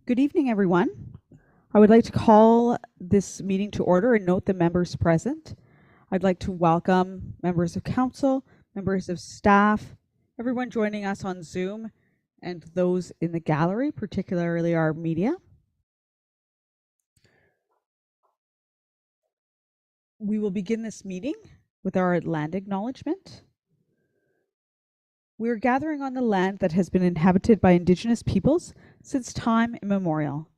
Good evening, everyone. I would like to call this meeting to order and note the members present. I'd like to welcome members of council, members of staff, everyone joining us on Zoom, and those in the gallery, particularly our media. We will begin this meeting with our land acknowledgement. We are gathering on the land that has been inhabited by Indigenous peoples since time immemorial.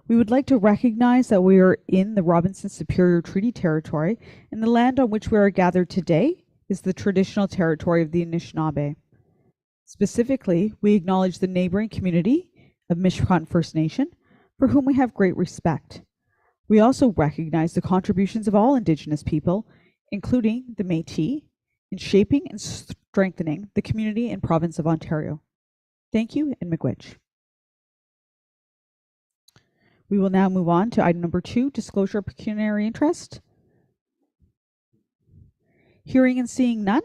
We would like to recognize that we are in the Robinson Superior Treaty Territory, and the land on which we are gathered today is the traditional territory of the Anishinaabe. Specifically, we acknowledge the neighboring community of Mishkon First Nation, for whom we have great respect. We also recognize the contributions of all Indigenous people, including the Métis, in shaping and strengthening the community and province of Ontario. Thank you, and miigwech. We will now move on to item number 2, disclosure of pecuniary interest. Hearing and seeing none,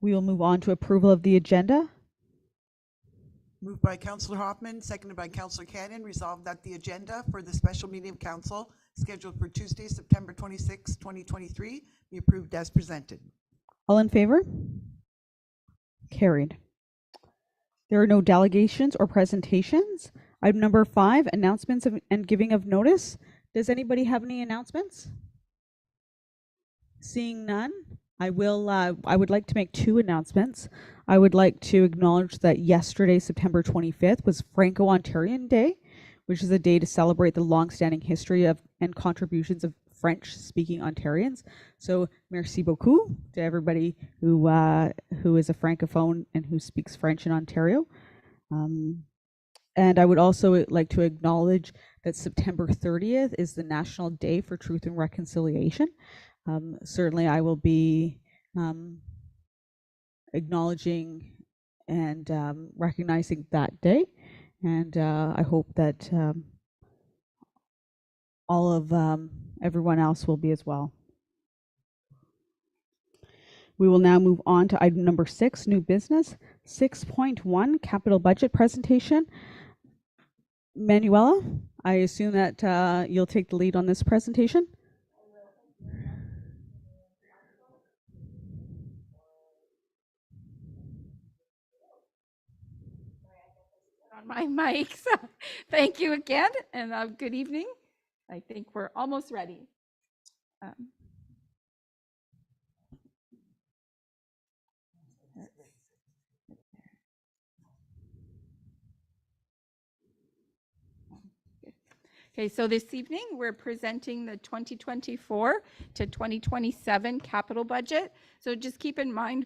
we will move on to approval of the agenda. Moved by Councillor Hoffman, seconded by Councillor Cannon. Resolved that the agenda for the special meeting of council scheduled for Tuesday, September 26, 2023 be approved as presented. All in favor? Carried. There are no delegations or presentations. Item number 5, announcements and giving of notice. Does anybody have any announcements? Seeing none, I would like to make 2 announcements. I would like to acknowledge that yesterday, September 25th, was Franco-Ontarian Day, which is a day to celebrate the long-standing history of and contributions of French-speaking Ontarians. So, merci beaucoup to everybody who is a francophone and who speaks French in Ontario. And I would also like to acknowledge that September 30th is the National Day for Truth and Reconciliation. Certainly, I will be acknowledging and recognizing that day, and I hope that all of everyone else will be as well. We will now move on to item number 6, new business. 6.1, capital budget presentation. Manuela, I assume that you'll take the lead on this presentation. On my mic, so thank you again, and good evening. I think we're almost ready. Okay, so this evening we're presenting the 2024 to 2027 capital budget. So just keep in mind,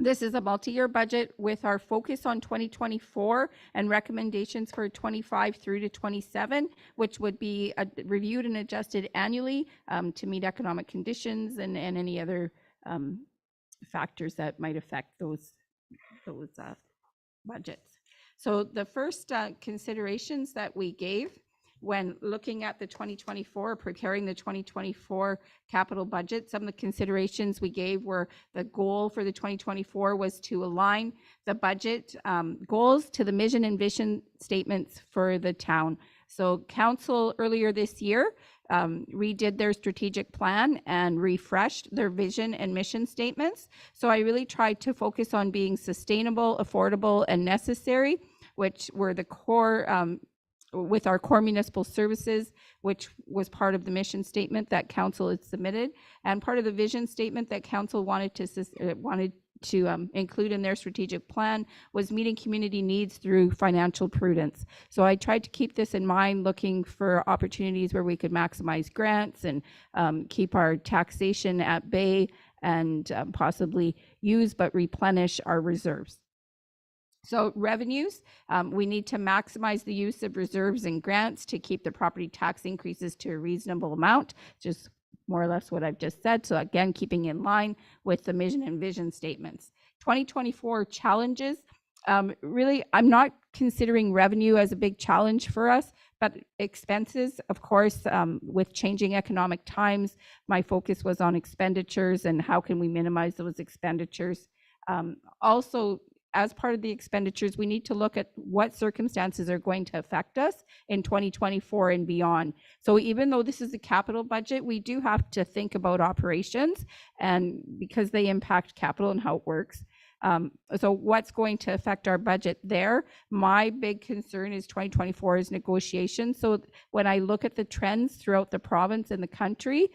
this is a multi-year budget with our focus on 2024 and recommendations for 25 through to 27, which would be reviewed and adjusted annually to meet economic conditions and any other factors that might affect those budgets. So the first considerations that we gave when looking at the 2024, preparing the 2024 capital budget, some of the considerations we gave were the goal for the 2024 was to align the budget goals to the mission and vision statements for the town. So council earlier this year redid their strategic plan and refreshed their vision and mission statements. So I really tried to focus on being sustainable, affordable, and necessary, which were the core with our core municipal services, which was part of the mission statement that council had submitted, and part of the vision statement that council wanted to include in their strategic plan was meeting community needs through financial prudence. So I tried to keep this in mind, looking for opportunities where we could maximize grants and keep our taxation at bay and possibly use but replenish our reserves. So revenues, we need to maximize the use of reserves and grants to keep the property tax increases to a reasonable amount, just more or less what I've just said. So again, keeping in line with the mission and vision statements. 2024 challenges, really, I'm not considering revenue as a big challenge for us, but expenses, of course, with changing economic times, my focus was on expenditures and how can we minimize those expenditures. Also, as part of the expenditures, we need to look at what circumstances are going to affect us in 2024 and beyond. So even though this is a capital budget, we do have to think about operations, and because they impact capital and how it works. So what's going to affect our budget there? My big concern is 2024 is negotiations. So when I look at the trends throughout the province and the country,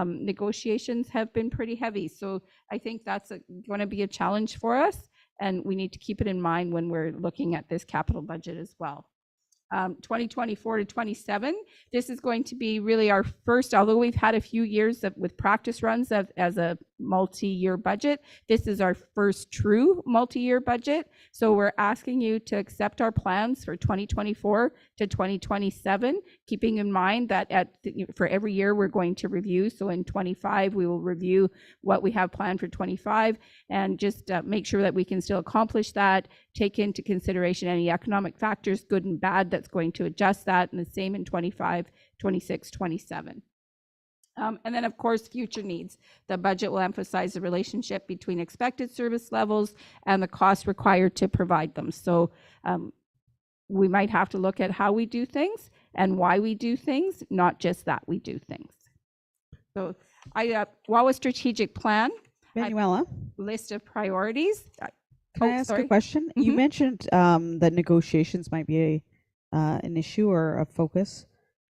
negotiations have been pretty heavy. So I think that's going to be a challenge for us, and we need to keep it in mind when we're looking at this capital budget as well. 2024 to 27, this is going to be really our first, although we've had a few years with practice runs as a multi-year budget, this is our first true multi-year budget. So we're asking you to accept our plans for 2024 to 2027, keeping in mind that for every year we're going to review. So in 25, we will review what we have planned for 25 and just make sure that we can still accomplish that, take into consideration any economic factors, good and bad, that's going to adjust that, and the same in 25, 26, 27. And then, of course, future needs. The budget will emphasize the relationship between expected service levels and the costs required to provide them. So we might have to look at how we do things and why we do things, not just that we do things. So WAWA strategic plan. Manuela, List of priorities. can I ask a question? You mentioned that negotiations might be an issue or a focus.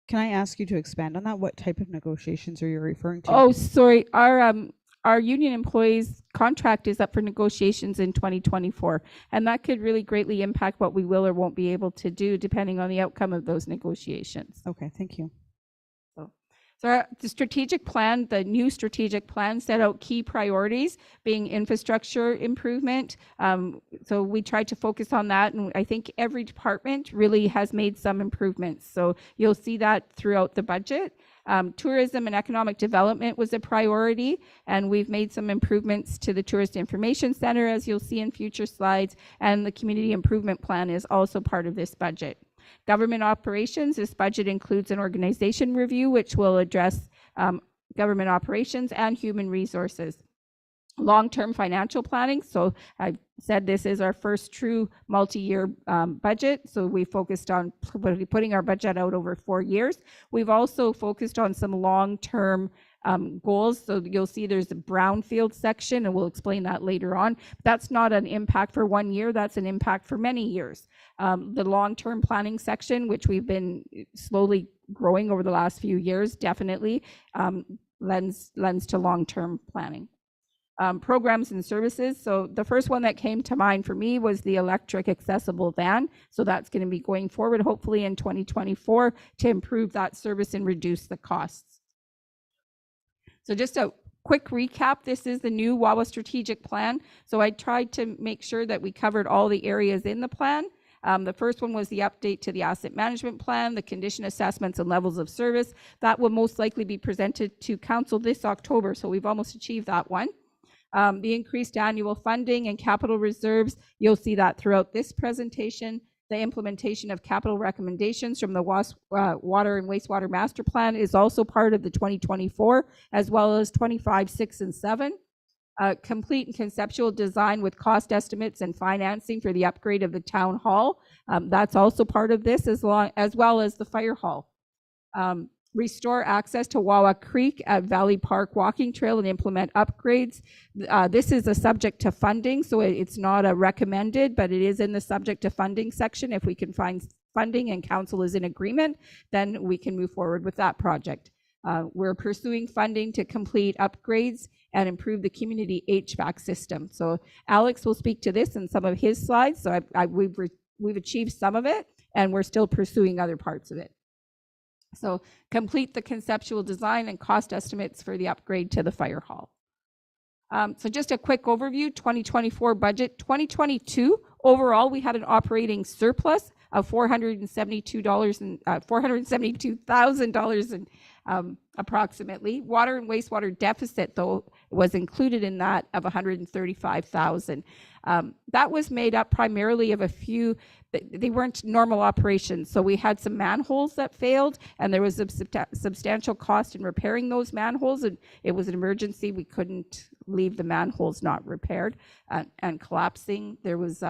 Can I ask you to expand on that? What type of negotiations are you referring to? Oh, sorry. Our union employees contract is up for negotiations in 2024, and that could really greatly impact what we will or won't be able to do depending on the outcome of those negotiations. Okay, thank you. So the strategic plan, the new strategic plan, set out key priorities, being infrastructure improvement. So we tried to focus on that, and I think every department really has made some improvements. So you'll see that throughout the budget. Tourism and economic development was a priority, and we've made some improvements to the Tourist Information Center, as you'll see in future slides, and the community improvement plan is also part of this budget. Government operations, this budget includes an organization review, which will address government operations and human resources. Long-term financial planning. So I said this is our first true multi-year budget. So we focused on putting our budget out over 4 years. We've also focused on some long-term goals. So you'll see there's a brownfield section, and we'll explain that later on. That's not an impact for 1 year, that's an impact for many years. The long-term planning section, which we've been slowly growing over the last few years, definitely lends to long-term planning. Programs and services. So the first one that came to mind for me was the electric accessible van. So that's going to be going forward, hopefully in 2024, to improve that service and reduce the costs. So just a quick recap, this is the new WAWA strategic plan. So I tried to make sure that we covered all the areas in the plan. The first one was the update to the asset management plan, the condition assessments and levels of service. That will most likely be presented to council this October, so we've almost achieved that one. The increased annual funding and capital reserves, you'll see that throughout this presentation. The implementation of capital recommendations from the water and wastewater master plan is also part of the 2024, as well as 25, 6, and 7. Complete and conceptual design with cost estimates and financing for the upgrade of the town hall. That's also part of this, as well as the fire hall. Restore access to Wawa Creek at Valley Park Walking Trail and implement upgrades. This is a subject to funding, so it's not a recommended, but it is in the subject to funding section. If we can find funding and council is in agreement, then we can move forward with that project. We're pursuing funding to complete upgrades and improve the community HVAC system. So Alex will speak to this in some of his slides. So we've achieved some of it, and we're still pursuing other parts of it. So complete the conceptual design and cost estimates for the upgrade to the fire hall. So just a quick overview, 2024 budget. 2022, overall, we had an operating surplus of $472,000 and approximately. Water and wastewater deficit, though, was included in that of $135,000. That was made up primarily of a few, they weren't normal operations. So we had some manholes that failed, and there was a substantial cost in repairing those manholes, and it was an emergency. We couldn't leave the manholes not repaired and collapsing. There was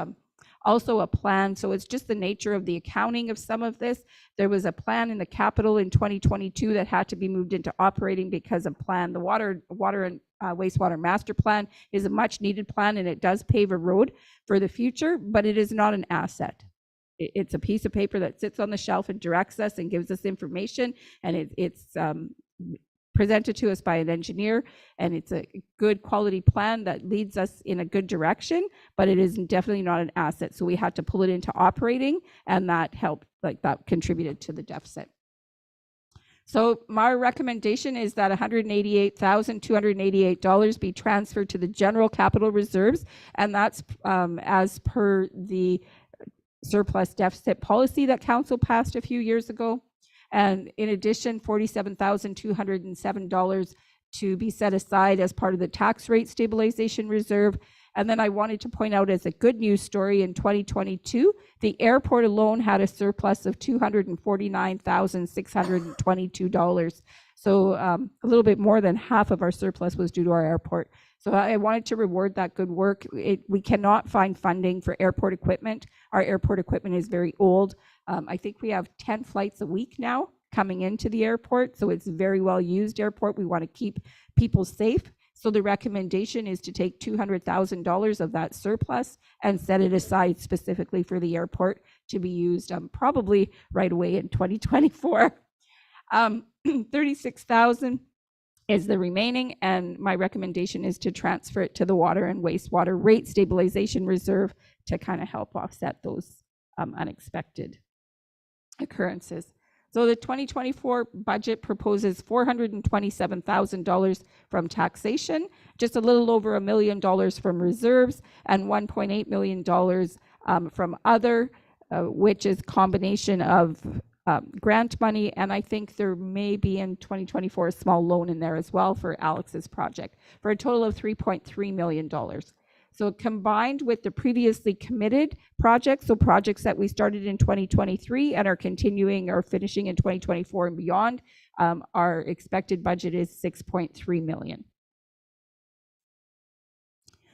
also a plan. So it's just the nature of the accounting of some of this. There was a plan in the capital in 2022 that had to be moved into operating because of plan. The water and wastewater master plan is a much needed plan, and it does pave a road for the future, but it is not an asset. It's a piece of paper that sits on the shelf and directs us and gives us information, and it's presented to us by an engineer, and it's a good quality plan that leads us in a good direction, but it is definitely not an asset. So we had to pull it into operating, and that helped, that contributed to the deficit. So my recommendation is that $188,288 be transferred to the general capital reserves, and that's as per the surplus deficit policy that council passed a few years ago. And in addition, $47,207 to be set aside as part of the tax rate stabilization reserve. And then I wanted to point out as a good news story, in 2022, the airport alone had a surplus of $249,622. So a little bit more than half of our surplus was due to our airport. So I wanted to reward that good work. We cannot find funding for airport equipment. Our airport equipment is very old. I think we have 10 flights a week now coming into the airport, so it's a very well used airport. We want to keep people safe. So the recommendation is to take $200,000 of that surplus and set it aside specifically for the airport to be used probably right away in 2024. $36,000 is the remaining, and my recommendation is to transfer it to the water and wastewater rate stabilization reserve to kind of help offset those unexpected occurrences. So the 2024 budget proposes $427,000 from taxation, just a little over $1 million from reserves, and $1.8 million from other, which is combination of grant money, and I think there may be in 2024 a small loan in there as well for Alex's project, for a total of $3.3 million. So combined with the previously committed projects, so projects that we started in 2023 and are continuing or finishing in 2024 and beyond, our expected budget is $6.3 million.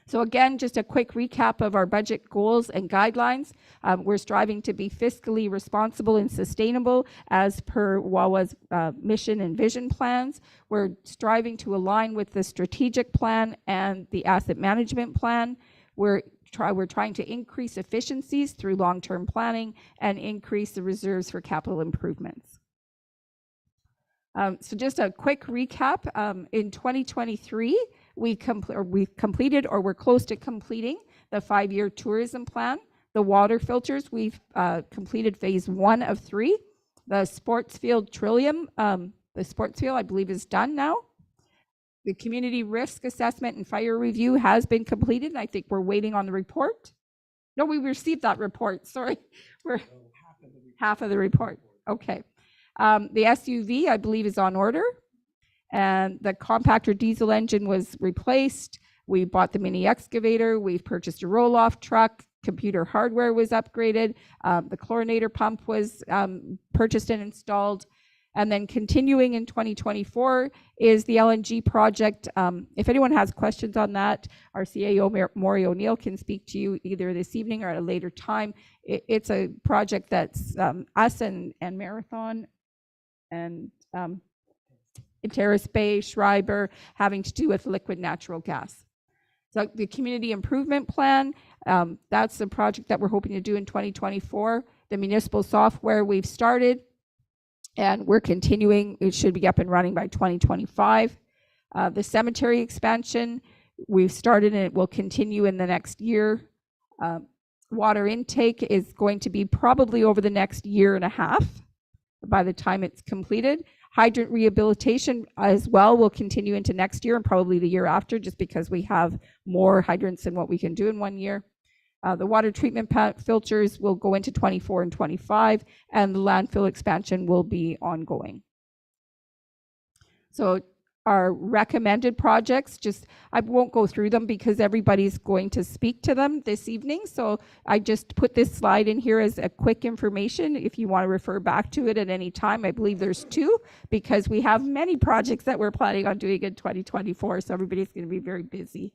So again, just a quick recap of our budget goals and guidelines. We're striving to be fiscally responsible and sustainable as per WAWA's mission and vision plans. We're striving to align with the strategic plan and the asset management plan. We're trying to increase efficiencies through long-term planning and increase the reserves for capital improvements. So just a quick recap. In 2023, we've completed or we're close to completing the 5-year tourism plan. The water filters, we've completed phase 1 of 3. The sports field Trillium, the sports field I believe is done now. The community risk assessment and fire review has been completed, and I think we're waiting on the report. No, we received that report, sorry. We're half of the report, okay. The SUV, I believe, is on order, and the compactor diesel engine was replaced. We bought the mini excavator. We've purchased a roll-off truck. Computer hardware was upgraded. The chlorinator pump was purchased and installed. And then continuing in 2024 is the LNG project. If anyone has questions on that, our CAO, Maury O'Neill, can speak to you either this evening or at a later time. It's a project that's us and Marathon and Terrace Bay, Schreiber, having to do with liquid natural gas. So the community improvement plan, that's the project that we're hoping to do in 2024. The municipal software we've started, and we're continuing. It should be up and running by 2025. The cemetery expansion, we've started and it will continue in the next year. Water intake is going to be probably over the next year and a half by the time it's completed. Hydrant rehabilitation as well will continue into next year and probably the year after, just because we have more hydrants than what we can do in 1 year. The water treatment filters will go into 24 and 25, and the landfill expansion will be ongoing. So our recommended projects, I won't go through them because everybody's going to speak to them this evening. So I just put this slide in here as a quick information. If you want to refer back to it at any time, I believe there's 2 because we have many projects that we're planning on doing in 2024. So everybody's going to be very busy.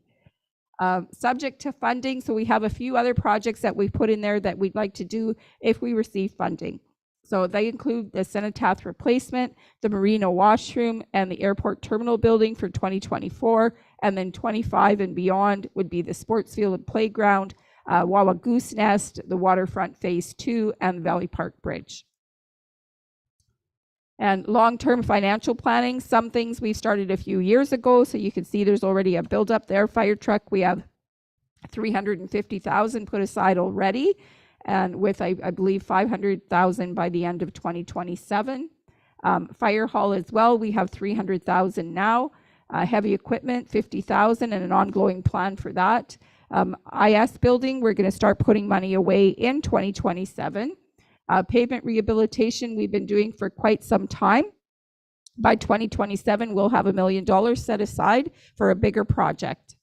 Subject to funding. So we have a few other projects that we put in there that we'd like to do if we receive funding. So they include the cenotaph replacement, the Marina washroom, and the airport terminal building for 2024. And then 25 and beyond would be the sports field and playground, Wawa Goose Nest, the waterfront phase 2, and the Valley Park Bridge. And long-term financial planning, some things we started a few years ago. So you can see there's already a build-up there. Fire truck, we have $350,000 put aside already, and with, I believe, $500,000 by the end of 2027. Fire hall as well, we have $300,000 now. Heavy equipment, $50,000, and an ongoing plan for that. IS building, we're going to start putting money away in 2027. Pavement rehabilitation, we've been doing for quite some time. By 2027, we'll have $1 million set aside for a bigger project.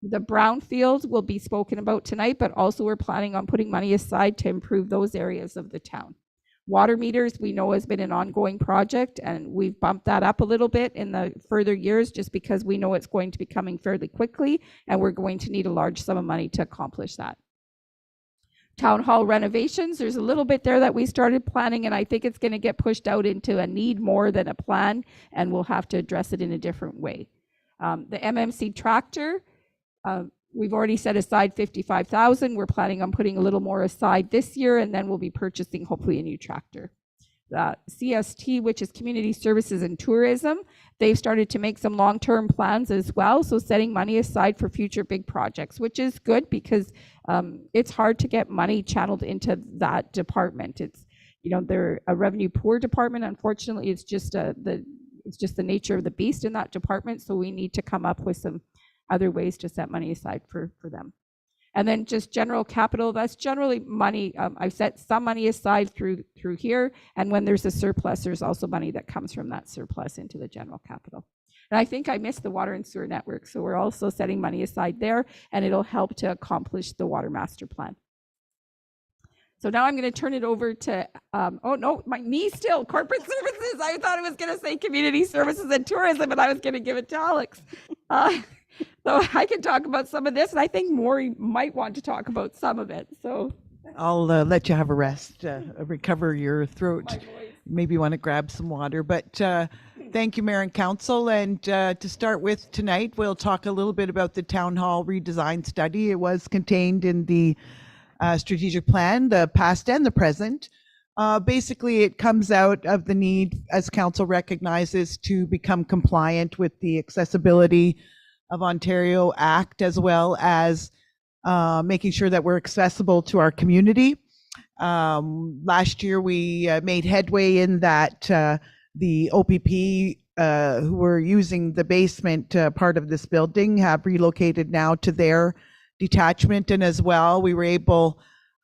The brownfield will be spoken about tonight, but also we're planning on putting money aside to improve those areas of the town. Water meters, we know, has been an ongoing project, and we've bumped that up a little bit in the further years just because we know it's going to be coming fairly quickly, and we're going to need a large sum of money to accomplish that. Town hall renovations, there's a little bit there that we started planning, and I think it's going to get pushed out into a need more than a plan, and we'll have to address it in a different way. The MMC tractor, we've already set aside $55,000. We're planning on putting a little more aside this year, and then we'll be purchasing hopefully a new tractor. CST, which is Community Services and Tourism, they've started to make some long-term plans as well. So setting money aside for future big projects, which is good because it's hard to get money channeled into that department. It's, they're a revenue poor department. Unfortunately, it's just the nature of the beast in that department. So we need to come up with some other ways to set money aside for them. And then just general capital, that's generally money. I've set some money aside through here. And when there's a surplus, there's also money that comes from that surplus into the general capital. And I think I missed the water and sewer network. So we're also setting money aside there, and it'll help to accomplish the water master plan. So now I'm going to turn it over to, oh no, me still, corporate services. I thought it was going to say community services and tourism, and I was going to give it to Alex. So I can talk about some of this, and I think Maury might want to talk about some of it. So I'll let you have a rest, recover your throat. Maybe you want to grab some water. But thank you, Mayor and Council. And to start with tonight, we'll talk a little bit about the Town Hall redesign study. It was contained in the strategic plan, the past and the present. Basically, it comes out of the need, as Council recognizes, to become compliant with the Accessibility of Ontario Act, as well as making sure that we're accessible to our community. Last year, we made headway in that the OPP who were using the basement part of this building have relocated now to their detachment, and as well, we were able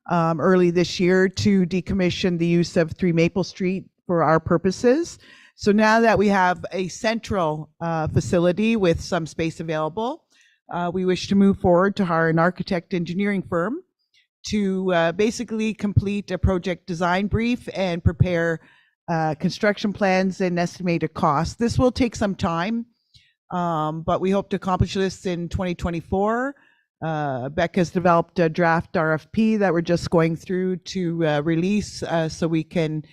early this year to decommission the use of 3 Maple Street for our purposes. So now that we have a central facility with some space available, we wish to move forward to hire an architect engineering firm to basically complete a project design brief and prepare construction plans and estimated costs. This will take some time, but we hope to accomplish this in 2024. Becca's developed a draft RFP that we're just going through to release so we can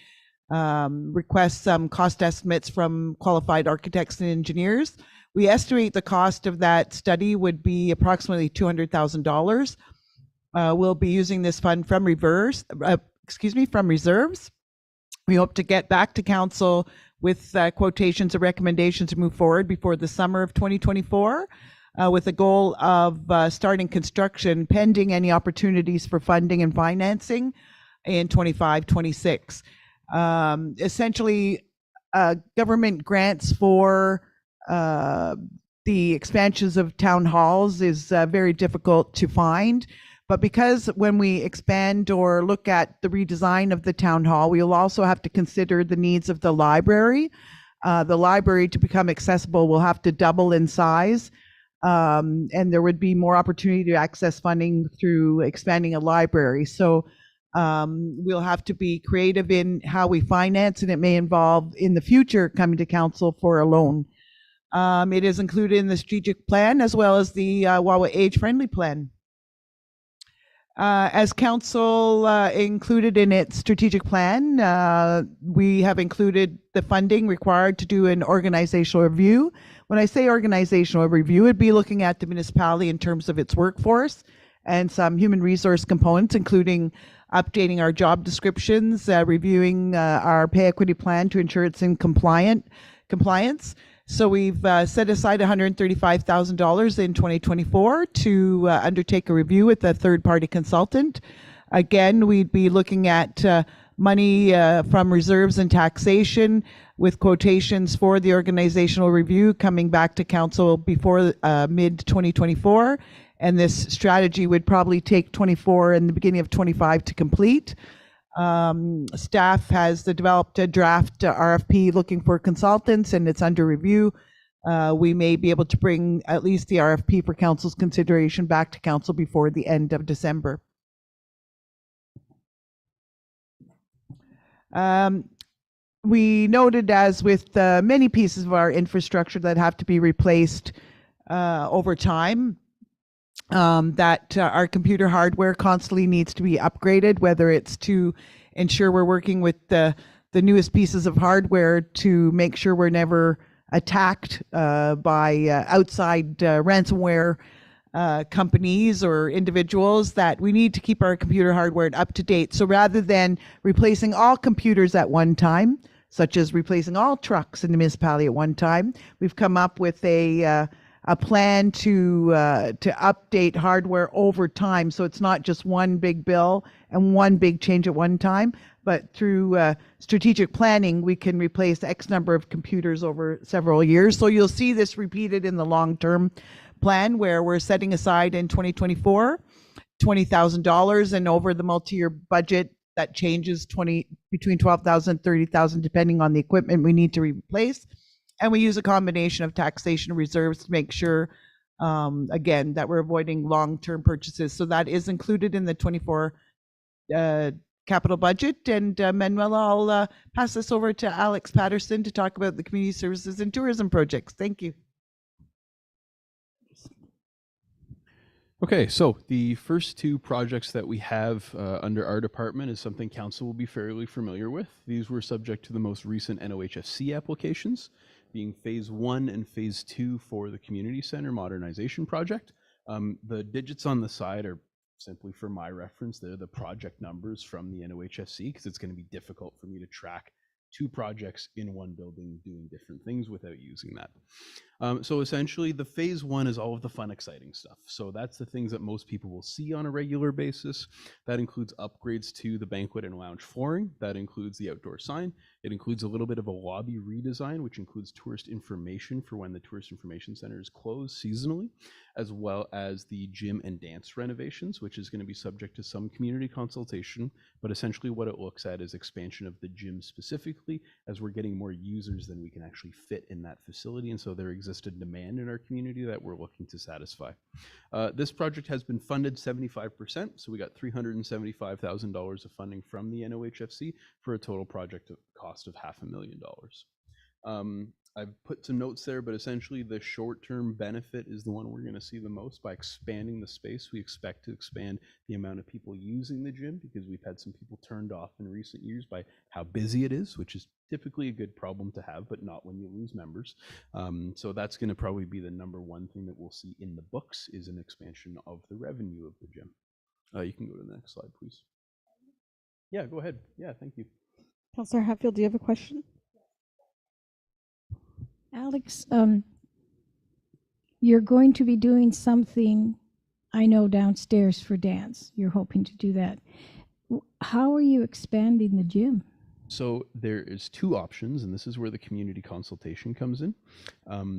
request some cost estimates from qualified architects and engineers. We estimate the cost of that study would be approximately $200,000. We'll be using this fund from reserves. We hope to get back to council with quotations and recommendations to move forward before the summer of 2024. With the goal of starting construction pending any opportunities for funding and financing in 25-26. Essentially, government grants for the expansions of town halls is very difficult to find, But because when we expand or look at the redesign of the town hall, we'll also have to consider the needs of the library. The library, to become accessible, will have to double in size. And there would be more opportunity to access funding through expanding a library. So we'll have to be creative in how we finance, and it may involve in the future coming to council for a loan. It is included in the strategic plan as well as the Wawa age-friendly plan. As council included in its strategic plan, we have included the funding required to do an organizational review. When I say organizational review, it'd be looking at the municipality in terms of its workforce and some human resource components, including updating our job descriptions, reviewing our pay equity plan to ensure it's in compliance. So we've set aside $135,000 in 2024 to undertake a review with a third-party consultant. Again, we'd be looking at money from reserves and taxation, with quotations for the organizational review coming back to council before mid-2024. And this strategy would probably take 24 and the beginning of 25 to complete. Staff has developed a draft RFP looking for consultants, and it's under review. We may be able to bring at least the RFP for council's consideration back to council before the end of December. We noted, as with many pieces of our infrastructure that have to be replaced over time, that our computer hardware constantly needs to be upgraded, whether it's to ensure we're working with the newest pieces of hardware to make sure we're never attacked by outside ransomware companies or individuals, that we need to keep our computer hardware up to date. So rather than replacing all computers at one time, such as replacing all trucks in the municipality at one time, we've come up with a plan to update hardware over time. So it's not just one big bill and one big change at one time, but through strategic planning, we can replace X number of computers over several years. So you'll see this repeated in the long-term plan, where we're setting aside in 2024 $20,000, and over the multi-year budget that changes between $12,000 and $30,000 depending on the equipment we need to replace. And we use a combination of taxation reserves to make sure, again, that we're avoiding long-term purchases. So that is included in the 24 capital budget. And Manuela, I'll pass this over to Alex Patterson to talk about the community services and tourism projects. Thank you. Okay, so the first two projects that we have under our department is something council will be fairly familiar with. These were subject to the most recent NOHSC applications, being phase 1 and phase 2 for the community center modernization project. The digits on the side are simply for my reference. They're the project numbers from the NOHSC, because it's going to be difficult for me to track two projects in one building doing different things without using that. So essentially the phase 1 is all of the fun, exciting stuff. So that's the things that most people will see on a regular basis. That includes upgrades to the banquet and lounge flooring. That includes the outdoor sign. It includes a little bit of a lobby redesign, which includes tourist information for when the tourist information center is closed seasonally, as well as the gym and dance renovations, which is going to be subject to some community consultation. But essentially what it looks at is expansion of the gym specifically, as we're getting more users than we can actually fit in that facility. And so there exists a demand in our community that we're looking to satisfy. This project has been funded 75%, so we got $375,000 of funding from the NOHFC for a total project cost of $500,000. I've put some notes there, but essentially the short-term benefit is the one we're going to see the most. By expanding the space, we expect to expand the amount of people using the gym, because we've had some people turned off in recent years by how busy it is, which is typically a good problem to have, but not when you lose members. So that's going to probably be the number one thing that we'll see in the books, is an expansion of the revenue of the gym. You can go to the next slide, please. Yeah, go ahead. Yeah, thank you. Councillor Hatfield, do you have a question? Alex, you're going to be doing something, I know, downstairs for dance. You're hoping to do that. How are you expanding the gym? So there is two options, and this is where the community consultation comes in.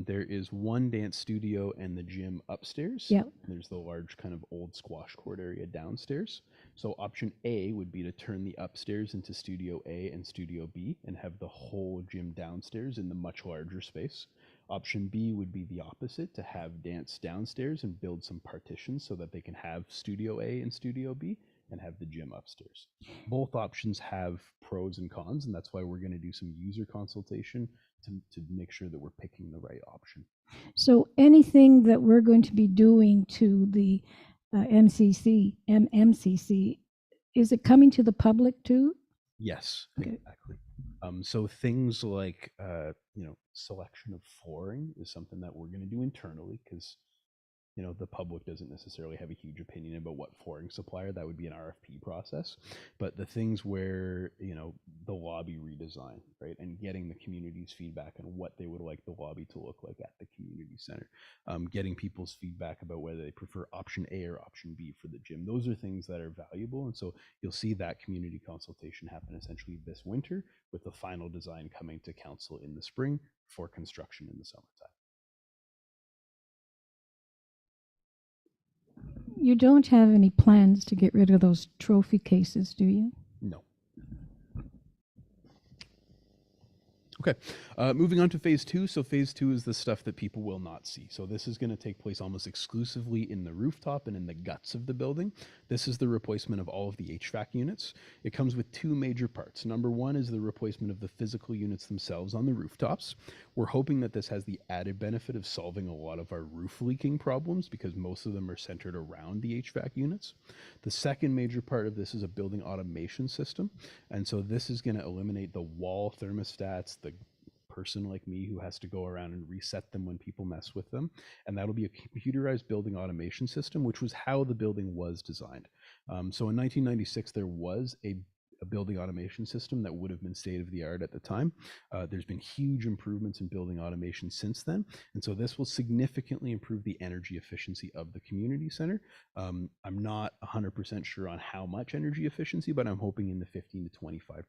There is one dance studio and the gym upstairs. Yep. There's the large kind of old squash court area downstairs. So option A would be to turn the upstairs into Studio A and Studio B and have the whole gym downstairs in the much larger space. Option B would be the opposite, to have dance downstairs and build some partitions so that they can have Studio A and Studio B and have the gym upstairs. Both options have pros and cons, and that's why we're going to do some user consultation to make sure that we're picking the right option. So anything that we're going to be doing to the MMCC, is it coming to the public too? Yes, Okay. exactly. So things like selection of flooring is something that we're going to do internally, because the public doesn't necessarily have a huge opinion about what flooring supplier. That would be an RFP process. But the things where, the lobby redesign, right, and getting the community's feedback on what they would like the lobby to look like at the community center, getting people's feedback about whether they prefer option A or option B for the gym. Those are things that are valuable. And so you'll see that community consultation happen essentially this winter, with the final design coming to council in the spring for construction in the summertime. You don't have any plans to get rid of those trophy cases, do you? No. Okay, moving on to phase two. So phase two is the stuff that people will not see. So this is going to take place almost exclusively in the rooftop and in the guts of the building. This is the replacement of all of the HVAC units. It comes with two major parts. Number one is the replacement of the physical units themselves on the rooftops. We're hoping that this has the added benefit of solving a lot of our roof leaking problems, because most of them are centered around the HVAC units. The second major part of this is a building automation system. And so this is going to eliminate the wall thermostats, the person like me who has to go around and reset them when people mess with them. And that'll be a computerized building automation system, which was how the building was designed. So in 1996, there was a building automation system that would have been state of the art at the time. There's been huge improvements in building automation since then. And so this will significantly improve the energy efficiency of the community center. I'm not 100% sure on how much energy efficiency, but I'm hoping in the 15 to 25%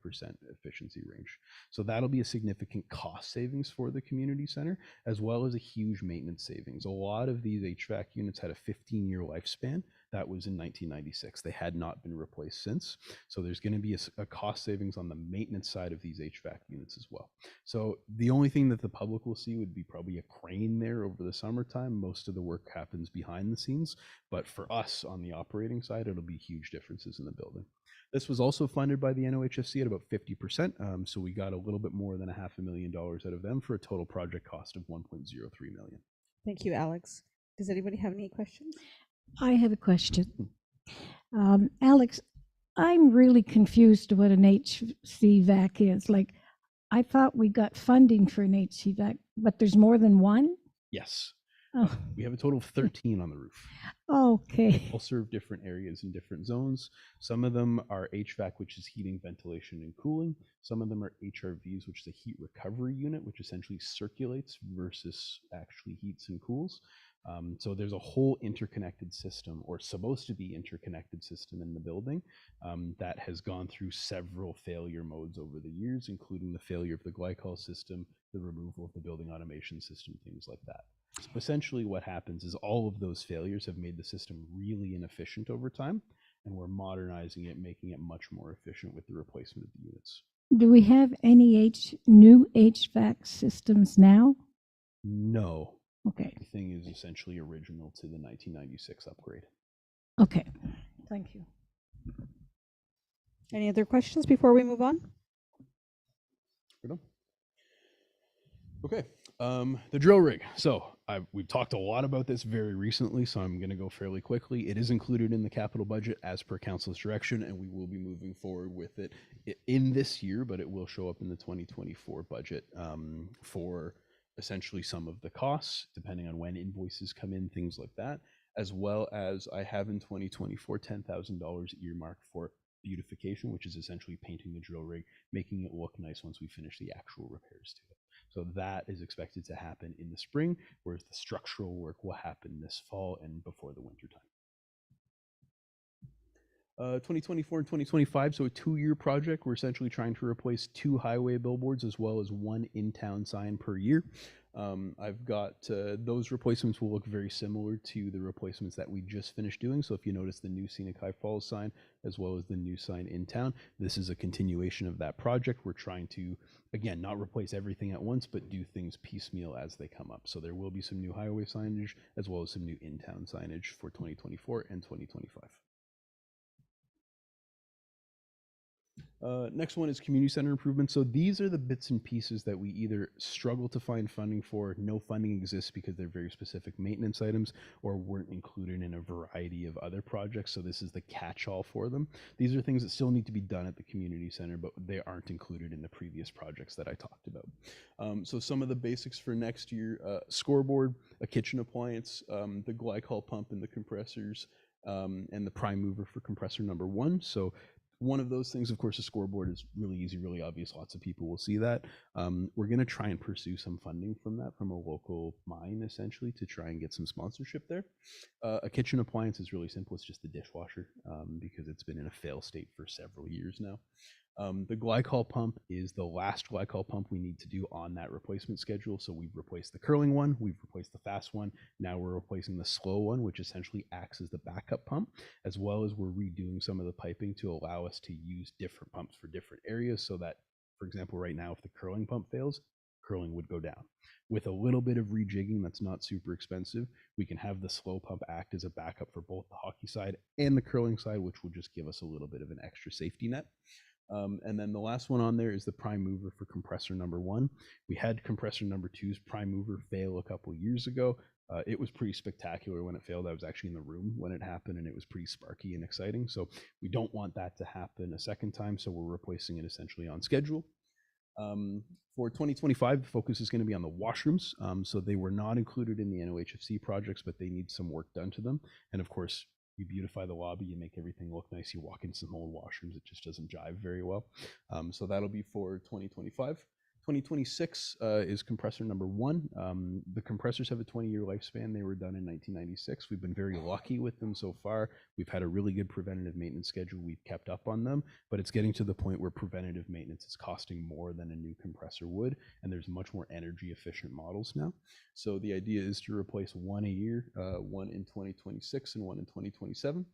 efficiency range. So that'll be a significant cost savings for the community center, as well as a huge maintenance savings. A lot of these HVAC units had a 15-year lifespan. That was in 1996. They had not been replaced since. So there's going to be a cost savings on the maintenance side of these HVAC units as well. So the only thing that the public will see would be probably a crane there over the summertime. Most of the work happens behind the scenes. But for us on the operating side, it'll be huge differences in the building. This was also funded by the NOHFC at about 50%. So we got a little bit more than $500,000 out of them for a total project cost of $1.03 million. Thank you, Alex. Does anybody have any questions? I have a question. Alex, I'm really confused what an HVAC is. Like, I thought we got funding for an HVAC, but there's more than one? Yes. Oh, We have a total of 13 on the roof. okay. All serve different areas in different zones. Some of them are HVAC, which is heating, ventilation, and cooling. Some of them are HRVs, which is a heat recovery unit, which essentially circulates versus actually heats and cools. So there's a whole interconnected system, or supposed to be interconnected system in the building, that has gone through several failure modes over the years, including the failure of the glycol system, the removal of the building automation system, things like that. So essentially what happens is all of those failures have made the system really inefficient over time, and we're modernizing it, making it much more efficient with the replacement of the units. Do we have any new HVAC systems now? No. Okay. Everything is essentially original to the 1996 upgrade. Okay. Thank you. Any other questions before we move on? Okay, the drill rig. So we've talked a lot about this very recently, so I'm going to go fairly quickly. It is included in the capital budget as per council's direction, and we will be moving forward with it in this year, but it will show up in the 2024 budget for essentially some of the costs, depending on when invoices come in, things like that, as well as I have in 2024 $10,000 earmarked for beautification, which is essentially painting the drill rig, making it look nice once we finish the actual repairs to it. So that is expected to happen in the spring, whereas the structural work will happen this fall and before the winter 2024 and 2025, so a 2-year project. We're essentially trying to replace 2 highway billboards as well as 1 in-town sign per year. I've got those replacements will look very similar to the replacements that we just finished doing. So if you notice the new Scenic High Falls sign as well as the new sign in town, this is a continuation of that project. We're trying to, again, not replace everything at once, but do things piecemeal as they come up. So there will be some new highway signage as well as some new in-town signage for 2024 and 2025. Next one is community center improvements. So these are the bits and pieces that we either struggle to find funding for, no funding exists because they're very specific maintenance items, or weren't included in a variety of other projects. So this is the catch-all for them. These are things that still need to be done at the community center, but they aren't included in the previous projects that I talked about. So some of the basics for next year, scoreboard, a kitchen appliance, the glycol pump and the compressors, and the prime mover for compressor number 1. So one of those things, of course, a scoreboard is really easy, really obvious. Lots of people will see that. We're going to try and pursue some funding from that, from a local mine, essentially, to try and get some sponsorship there. A kitchen appliance is really simple. It's just the dishwasher because it's been in a fail state for several years now. The glycol pump is the last glycol pump we need to do on that replacement schedule. So we've replaced the curling one, we've replaced the fast one. Now we're replacing the slow one, which essentially acts as the backup pump, as well as we're redoing some of the piping to allow us to use different pumps for different areas so that, for example, right now, if the curling pump fails, curling would go down. With a little bit of rejigging that's not super expensive, we can have the slow pump act as a backup for both the hockey side and the curling side, which will just give us a little bit of an extra safety net. And then the last one on there is the prime mover for compressor number 1. We had compressor number 2's prime mover fail a couple years ago. It was pretty spectacular when it failed. I was actually in the room when it happened, and it was pretty sparky and exciting. So we don't want that to happen a second time, so we're replacing it essentially on schedule. For 2025, the focus is going to be on the washrooms. So they were not included in the NOHFC projects, but they need some work done to them. And of course, you beautify the lobby, you make everything look nice, you walk into some old washrooms, it just doesn't jive very well. So that'll be for 2025. 2026 is compressor number 1. The compressors have a 20-year lifespan. They were done in 1996. We've been very lucky with them so far. We've had a really good preventative maintenance schedule. We've kept up on them, but it's getting to the point where preventative maintenance is costing more than a new compressor would, and there's much more energy efficient models now. So the idea is to replace 1 a year, 1 in 2026 and 1 in 2027.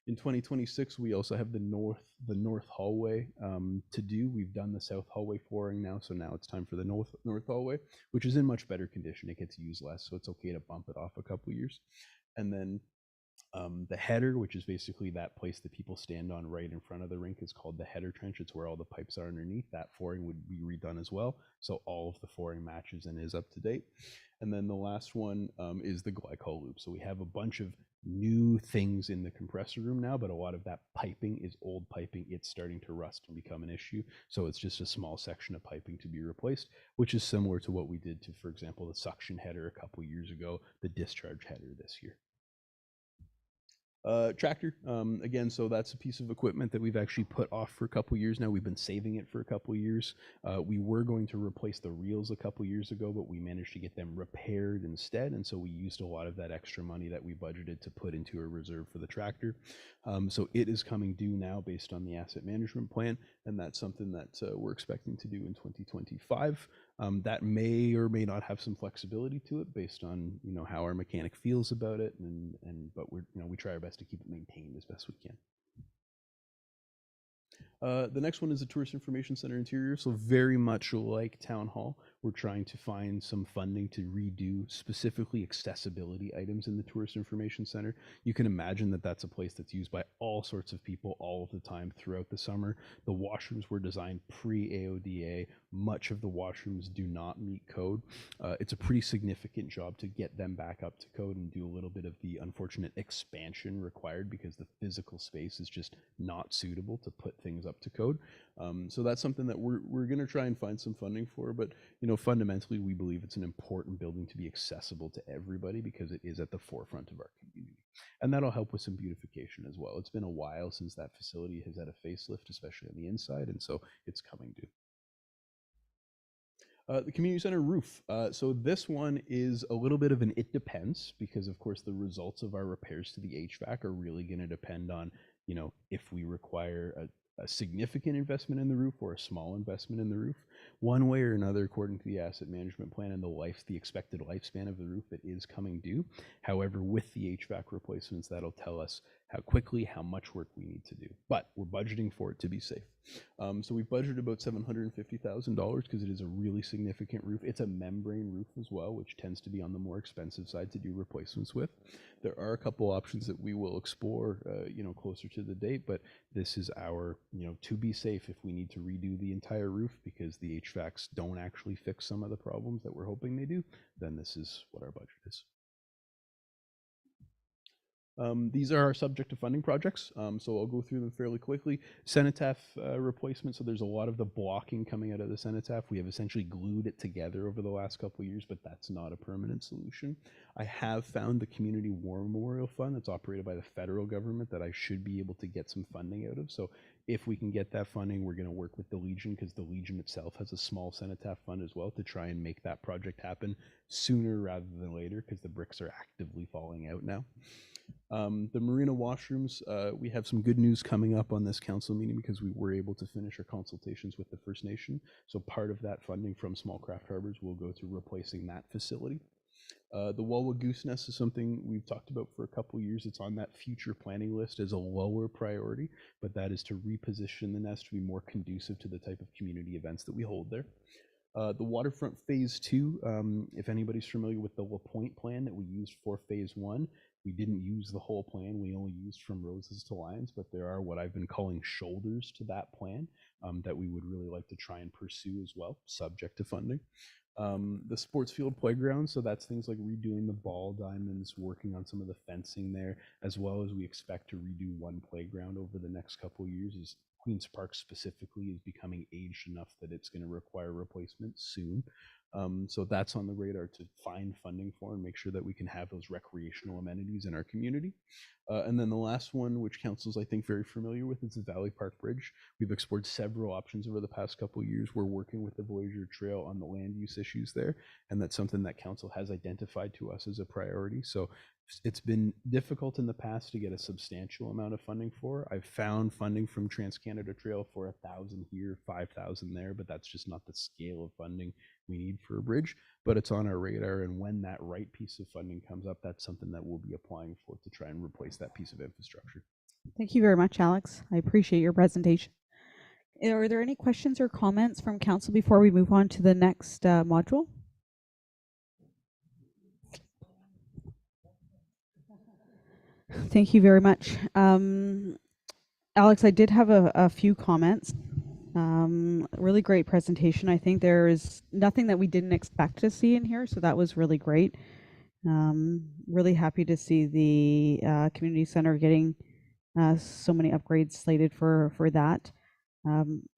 In 2026, we also have the north hallway to do. We've done the south hallway flooring now, so now it's time for the north hallway, which is in much better condition. It gets used less, so it's okay to bump it off a couple years. And then the header, which is basically that place that people stand on right in front of the rink, is called the header trench. It's where all the pipes are underneath. That flooring would be redone as well, so all of the flooring matches and is up to date. And then the last one is the glycol loop. So we have a bunch of new things in the compressor room now, but a lot of that piping is old piping. It's starting to rust and become an issue. So it's just a small section of piping to be replaced, which is similar to what we did to, for example, the suction header a couple years ago, the discharge header this year. Tractor, again, so that's a piece of equipment that we've actually put off for a couple years now. We've been saving it for a couple years. We were going to replace the reels a couple years ago, but we managed to get them repaired instead, and so we used a lot of that extra money that we budgeted to put into a reserve for the tractor. So it is coming due now based on the asset management plan, and that's something that we're expecting to do in 2025. That may or may not have some flexibility to it based on how our mechanic feels about it, but we try our best to keep it maintained as best we can. The next one is the Tourist Information Center interior. So very much like Town Hall, we're trying to find some funding to redo specifically accessibility items in the Tourist Information Center. You can imagine that that's a place that's used by all sorts of people all of the time throughout the summer. The washrooms were designed pre-AODA. Much of the washrooms do not meet code. It's a pretty significant job to get them back up to code and do a little bit of the unfortunate expansion required because the physical space is just not suitable to put things up to code. So that's something that we're going to try and find some funding for, but fundamentally we believe it's an important building to be accessible to everybody because it is at the forefront of our community, and that'll help with some beautification as well. It's been a while since that facility has had a facelift, especially on the inside, and so it's coming due. The community center roof. So this one is a little bit of an it depends because of course the results of our repairs to the HVAC are really going to depend on if we require a significant investment in the roof or a small investment in the roof, one way or another, according to the asset management plan and the expected lifespan of the roof, it is coming due. However, with the HVAC replacements, that'll tell us how quickly, how much work we need to do. But we're budgeting for it to be safe. So we've budgeted about $750,000 because it is a really significant roof. It's a membrane roof as well, which tends to be on the more expensive side to do replacements with. There are a couple options that we will explore, closer to the date, but this is our, to be safe if we need to redo the entire roof because the HVACs don't actually fix some of the problems that we're hoping they do, then this is what our budget is. These are our subject to funding projects, so I'll go through them fairly quickly. Cenotaph replacement, so there's a lot of the blocking coming out of the cenotaph. We have essentially glued it together over the last couple of years, but that's not a permanent solution. I have found the Community War Memorial Fund that's operated by the federal government that I should be able to get some funding out of. So if we can get that funding, we're going to work with the Legion because the Legion itself has a small cenotaph fund as well to try and make that project happen sooner rather than later because the bricks are actively falling out now. The marina washrooms, we have some good news coming up on this council meeting because we were able to finish our consultations with the First Nation. So part of that funding from Small Craft Harbors will go to replacing that facility. The Wawa Goose Nest is something we've talked about for a couple of years. It's on that future planning list as a lower priority, but that is to reposition the nest to be more conducive to the type of community events that we hold there. The waterfront phase 2, if anybody's familiar with the La Pointe plan that we used for phase 1, we didn't use the whole plan. We only used from roses to lions, but there are what I've been calling shoulders to that plan that we would really like to try and pursue as well, subject to funding. The sports field playground, so that's things like redoing the ball diamonds, working on some of the fencing there, as well as we expect to redo one playground over the next couple of years. As Queens Park specifically is becoming aged enough that it's going to require replacement soon. So that's on the radar to find funding for and make sure that we can have those recreational amenities in our community. And then the last one, which council's I think very familiar with, is the Valley Park Bridge. We've explored several options over the past couple of years. We're working with the Voyageur Trail on the land use issues there, and that's something that council has identified to us as a priority. So it's been difficult in the past to get a substantial amount of funding for. I've found funding from Trans-Canada Trail for 1,000 here, 5,000 there, but that's just not the scale of funding we need for a bridge. But it's on our radar, and when that right piece of funding comes up, that's something that we'll be applying for to try and replace that piece of infrastructure. Thank you very much, Alex. I appreciate your presentation. Are there any questions or comments from council before we move on to the next module? Thank you very much. Alex, I did have a few comments. Really great presentation. I think there is nothing that we didn't expect to see in here, so that was really great. Really happy to see the community center getting so many upgrades slated for that. And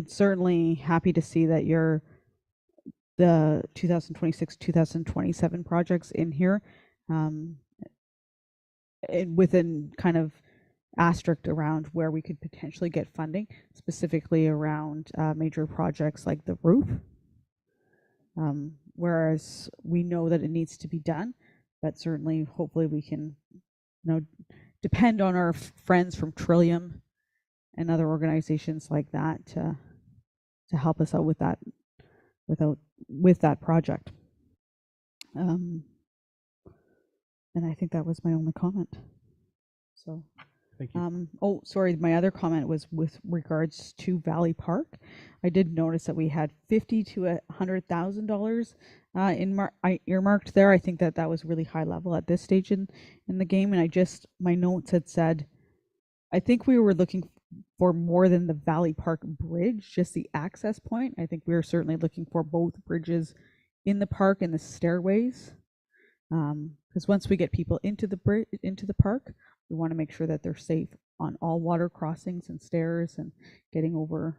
certainly happy to see that the 2026-2027 projects in here with a kind of asterisk around where we could potentially get funding, specifically around major projects like the roof. Whereas we know that it needs to be done, but certainly hopefully we can depend on our friends from Trillium and other organizations like that to help us out with that project. And I think that was my only comment. So Thank you. oh, sorry, my other comment was with regards to Valley Park. I did notice that we had $50,000 to $100,000 earmarked there. I think that was really high level at this stage in the game, and my notes had said, I think we were looking for more than the Valley Park Bridge, just the access point. I think we were certainly looking for both bridges in the park and the stairways, because once we get people into the park, we want to make sure that they're safe on all water crossings and stairs and getting over.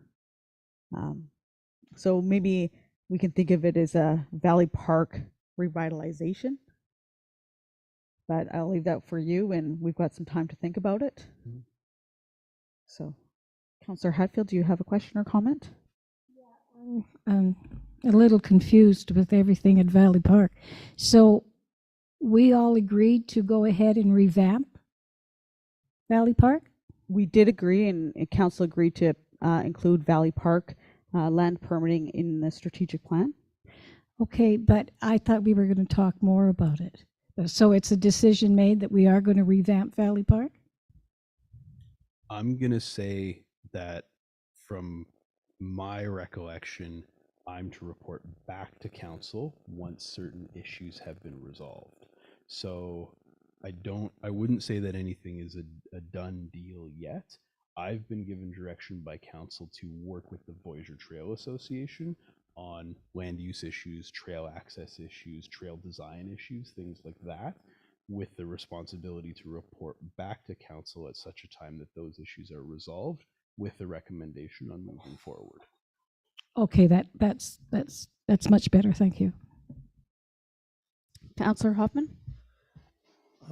So maybe we can think of it as a Valley Park revitalization, but I'll leave that for you, and we've got some time to think about it. Mm-hmm. So, Councillor Hatfield, do you have a question or comment? Yeah, I'm a little confused with everything at Valley Park. So we all agreed to go ahead and revamp Valley Park? we did agree, and council agreed to include Valley Park land permitting in the strategic plan. Okay, but I thought we were going to talk more about it. So it's a decision made that we are going to revamp Valley Park? I'm going to say that from my recollection, I'm to report back to council once certain issues have been resolved. So I wouldn't say that anything is a done deal yet. I've been given direction by council to work with the Voyageur Trail Association on land use issues, trail access issues, trail design issues, things like that, with the responsibility to report back to council at such a time that those issues are resolved with the recommendation on moving forward. Okay, that's much better. Thank you. Councillor Hoffman?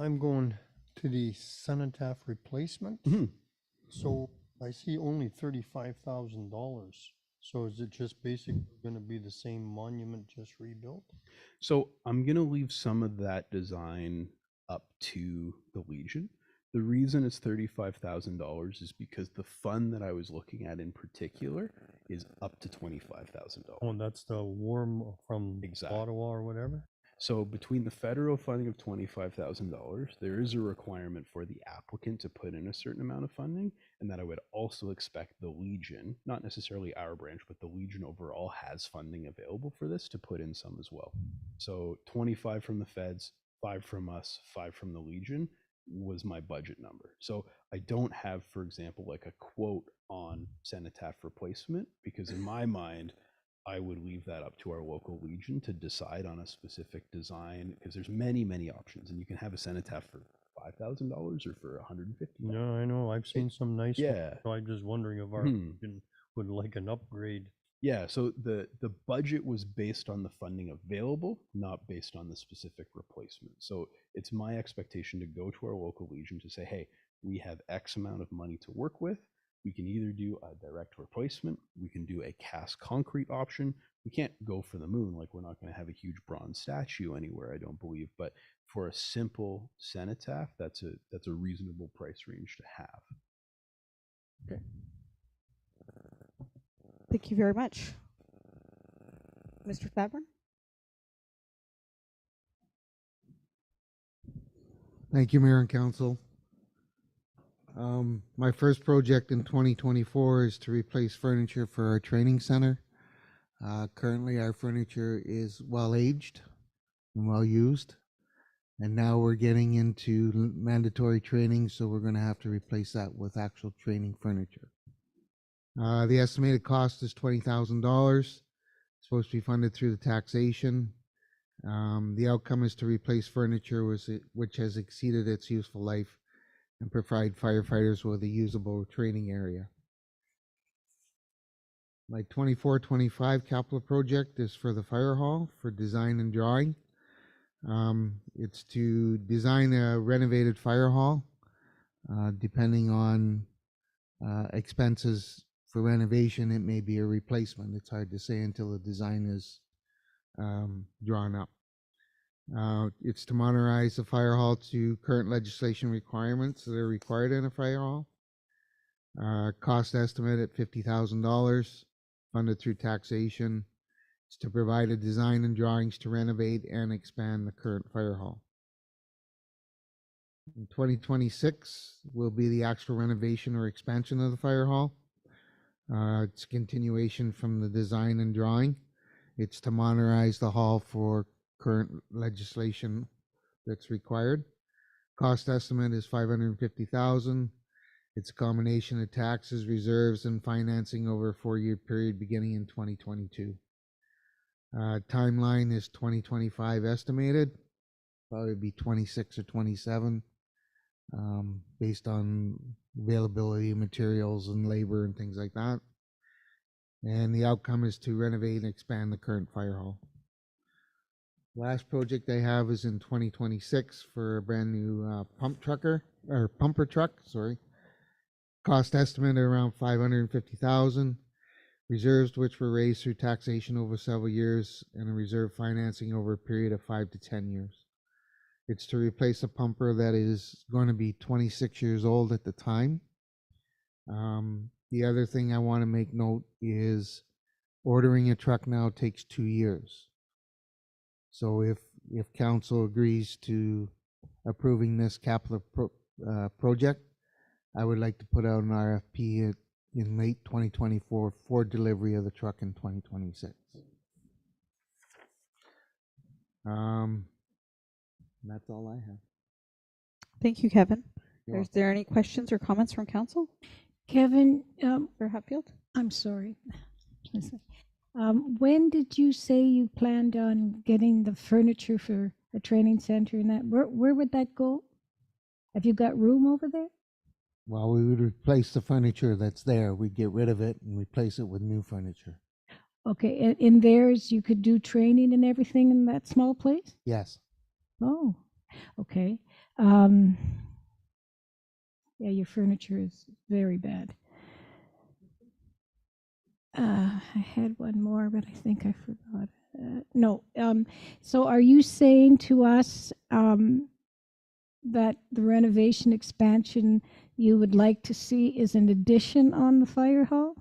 I'm going to the cenotaph replacement. So I see only $35,000. So is it just basically going to be the same monument just rebuilt? So I'm going to leave some of that design up to the Legion. The reason it's $35,000 is because the fund that I was looking at in particular is up to $25,000. Oh, and that's the warm from Exactly. Ottawa or whatever? So between the federal funding of $25,000, there is a requirement for the applicant to put in a certain amount of funding, and that I would also expect the Legion, not necessarily our branch, but the Legion overall has funding available for this to put in some as well. So 25 from the feds, 5 from us, 5 from the Legion was my budget number. So I don't have, for example, like a quote on cenotaph replacement, because in my mind, I would leave that up to our local Legion to decide on a specific design, because there's many options, and you can have a cenotaph for $5,000 or for $150. No, I know. I've seen some nice Yeah. ones. So I'm just wondering if our Legion would like an upgrade. Yeah, so the budget was based on the funding available, not based on the specific replacement. So it's my expectation to go to our local Legion to say, hey, we have X amount of money to work with. We can either do a direct replacement, we can do a cast concrete option. We can't go for the moon, like we're not going to have a huge bronze statue anywhere, I don't believe. But for a simple cenotaph, that's a reasonable price range to have. Okay. Thank you very much. Mr. Thabern? Thank you, Mayor and Council. My first project in 2024 is to replace furniture for our training center. Currently, our furniture is well aged and well used, and now we're getting into mandatory training, so we're going to have to replace that with actual training furniture. The estimated cost is $20,000. Supposed to be funded through the taxation. The outcome is to replace furniture which has exceeded its useful life and provide firefighters with a usable training area. My 24-25 capital project is for the fire hall for design and drawing. It's to design a renovated fire hall. Depending on expenses for renovation, it may be a replacement. It's hard to say until the design is drawn up. It's to modernize the fire hall to current legislation requirements that are required in a fire hall. Cost estimate at $50,000, funded through taxation. It's to provide a design and drawings to renovate and expand the current fire hall. In 2026 will be the actual renovation or expansion of the fire hall. It's a continuation from the design and drawing. It's to modernize the hall for current legislation that's required. Cost estimate is $550,000. It's a combination of taxes, reserves, and financing over a 4-year period beginning in 2022. Timeline is 2025 estimated, probably be 26 or 27, based on availability of materials and labor and things like that. And the outcome is to renovate and expand the current fire hall. Last project I have is in 2026 for a brand new pumper truck, sorry. Cost estimate around $550,000. Reserves which were raised through taxation over several years and a reserve financing over a period of 5 to 10 years. It's to replace a pumper that is going to be 26 years old at the time. The other thing I want to make note is ordering a truck now takes 2 years. So if council agrees to approving this project, I would like to put out an RFP in late 2024 for delivery of the truck in 2026. That's all I have. Thank you, Kevin. You're Is there any questions or comments from council Kevin, for Hatfield? I'm sorry. Listen, when did you say you planned on getting the furniture for a training center and that? Where would that go? Have you got room over there? Well, we would replace the furniture that's there. We'd get rid of it and replace it with new furniture. Okay, in theirs you could do training and everything in that small place? Yes. Oh, okay. Yeah, your furniture is very bad. I had one more, but I think I forgot. No. So are you saying to us that the renovation expansion you would like to see is an addition on the fire hall?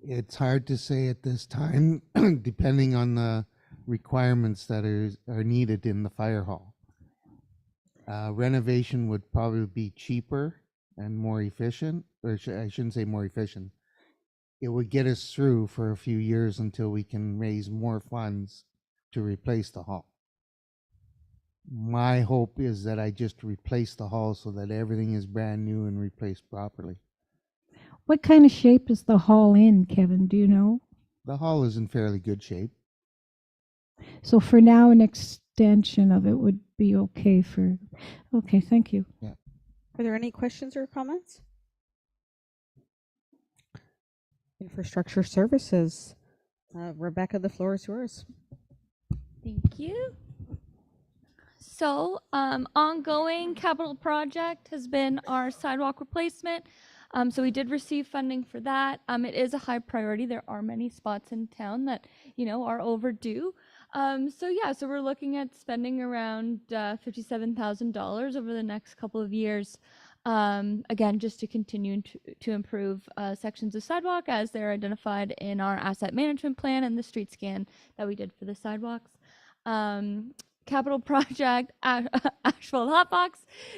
It's hard to say at this time, depending on the requirements that are needed in the fire hall. Renovation would probably be cheaper and more efficient, or I shouldn't say more efficient. It would get us through for a few years until we can raise more funds to replace the hall. My hope is that I just replace the hall so that everything is brand new and replaced properly. What kind of shape is the hall in, Kevin? Do you know? The hall is in fairly good shape. So for now, an extension of it would be okay for. Okay, thank you. Yeah. Are there any questions or comments? Infrastructure Services. Rebecca, the floor is yours. Thank you. So, ongoing capital project has been our sidewalk replacement. So we did receive funding for that. It is a high priority. There are many spots in town that, are overdue. So we're looking at spending around $57,000 over the next couple of years. Again, just to continue to improve sections of sidewalk as they're identified in our asset management plan and the street scan that we did for the sidewalks. Capital project, asphalt hotbox,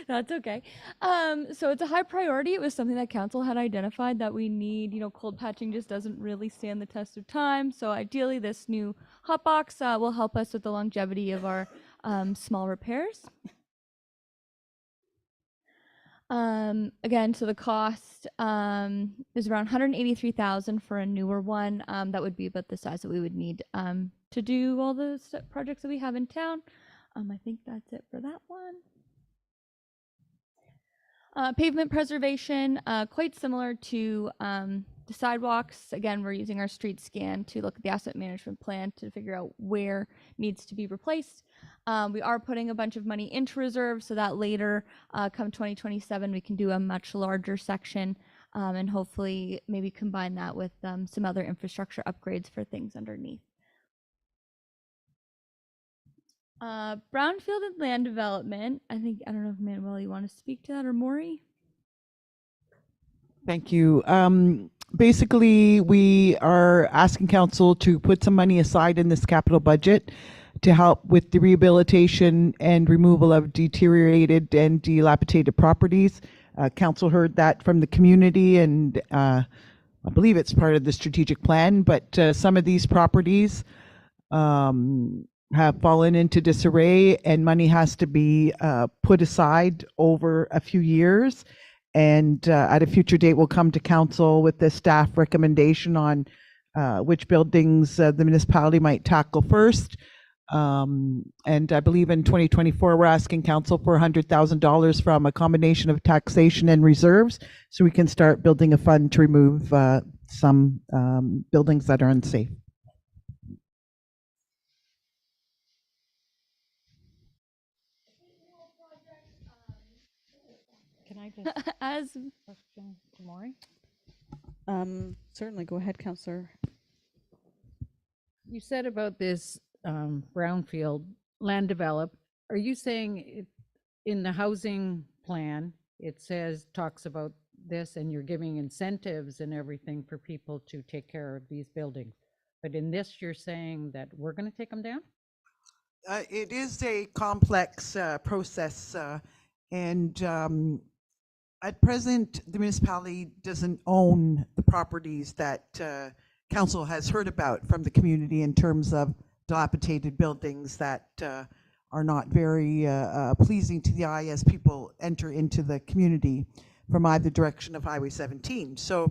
that's okay. So it's a high priority. It was something that council had identified that we need. Cold patching just doesn't really stand the test of time. So ideally, this new hotbox will help us with the longevity of our small repairs. Again, so the cost is around $183,000 for a newer one. That would be about the size that we would need to do all the projects that we have in town. I think that's it for that one. Pavement preservation, quite similar to the sidewalks. Again, we're using our street scan to look at the asset management plan to figure out where needs to be replaced. We are putting a bunch of money into reserve so that later, come 2027, we can do a much larger section and hopefully maybe combine that with some other infrastructure upgrades for things underneath. Brownfield and land development. I don't know if Manuel, you want to speak to that, or Maury? Thank you. Basically, we are asking council to put some money aside in this capital budget to help with the rehabilitation and removal of deteriorated and dilapidated properties. Council heard that from the community, and I believe it's part of the strategic plan, but some of these properties have fallen into disarray, and money has to be put aside over a few years. And at a future date, we'll come to council with the staff recommendation on which buildings the municipality might tackle first. And I believe in 2024, we're asking council for $100,000 from a combination of taxation and reserves, so we can start building a fund to remove some buildings that are unsafe. Can I just As question to Maury? Certainly, go ahead, Councillor. You said about this brownfield land develop. Are you saying in the housing plan, it talks about this and you're giving incentives and everything for people to take care of these buildings. But in this, you're saying that we're going to take them down? It is a complex process, and at present, the municipality doesn't own the properties that council has heard about from the community in terms of dilapidated buildings that are not very pleasing to the eye as people enter into the community from either direction of Highway 17. So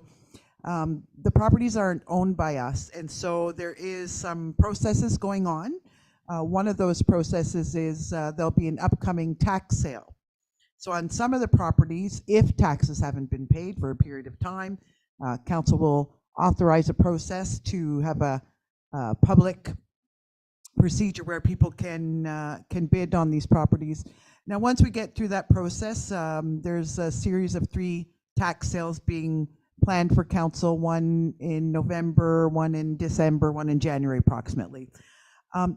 the properties aren't owned by us, and so there is some processes going on. One of those processes is there'll be an upcoming tax sale. So on some of the properties, if taxes haven't been paid for a period of time, council will authorize a process to have a public procedure where people can bid on these properties. Now, once we get through that process, there's a series of 3 tax sales being planned for council, one in November, one in December, one in January approximately.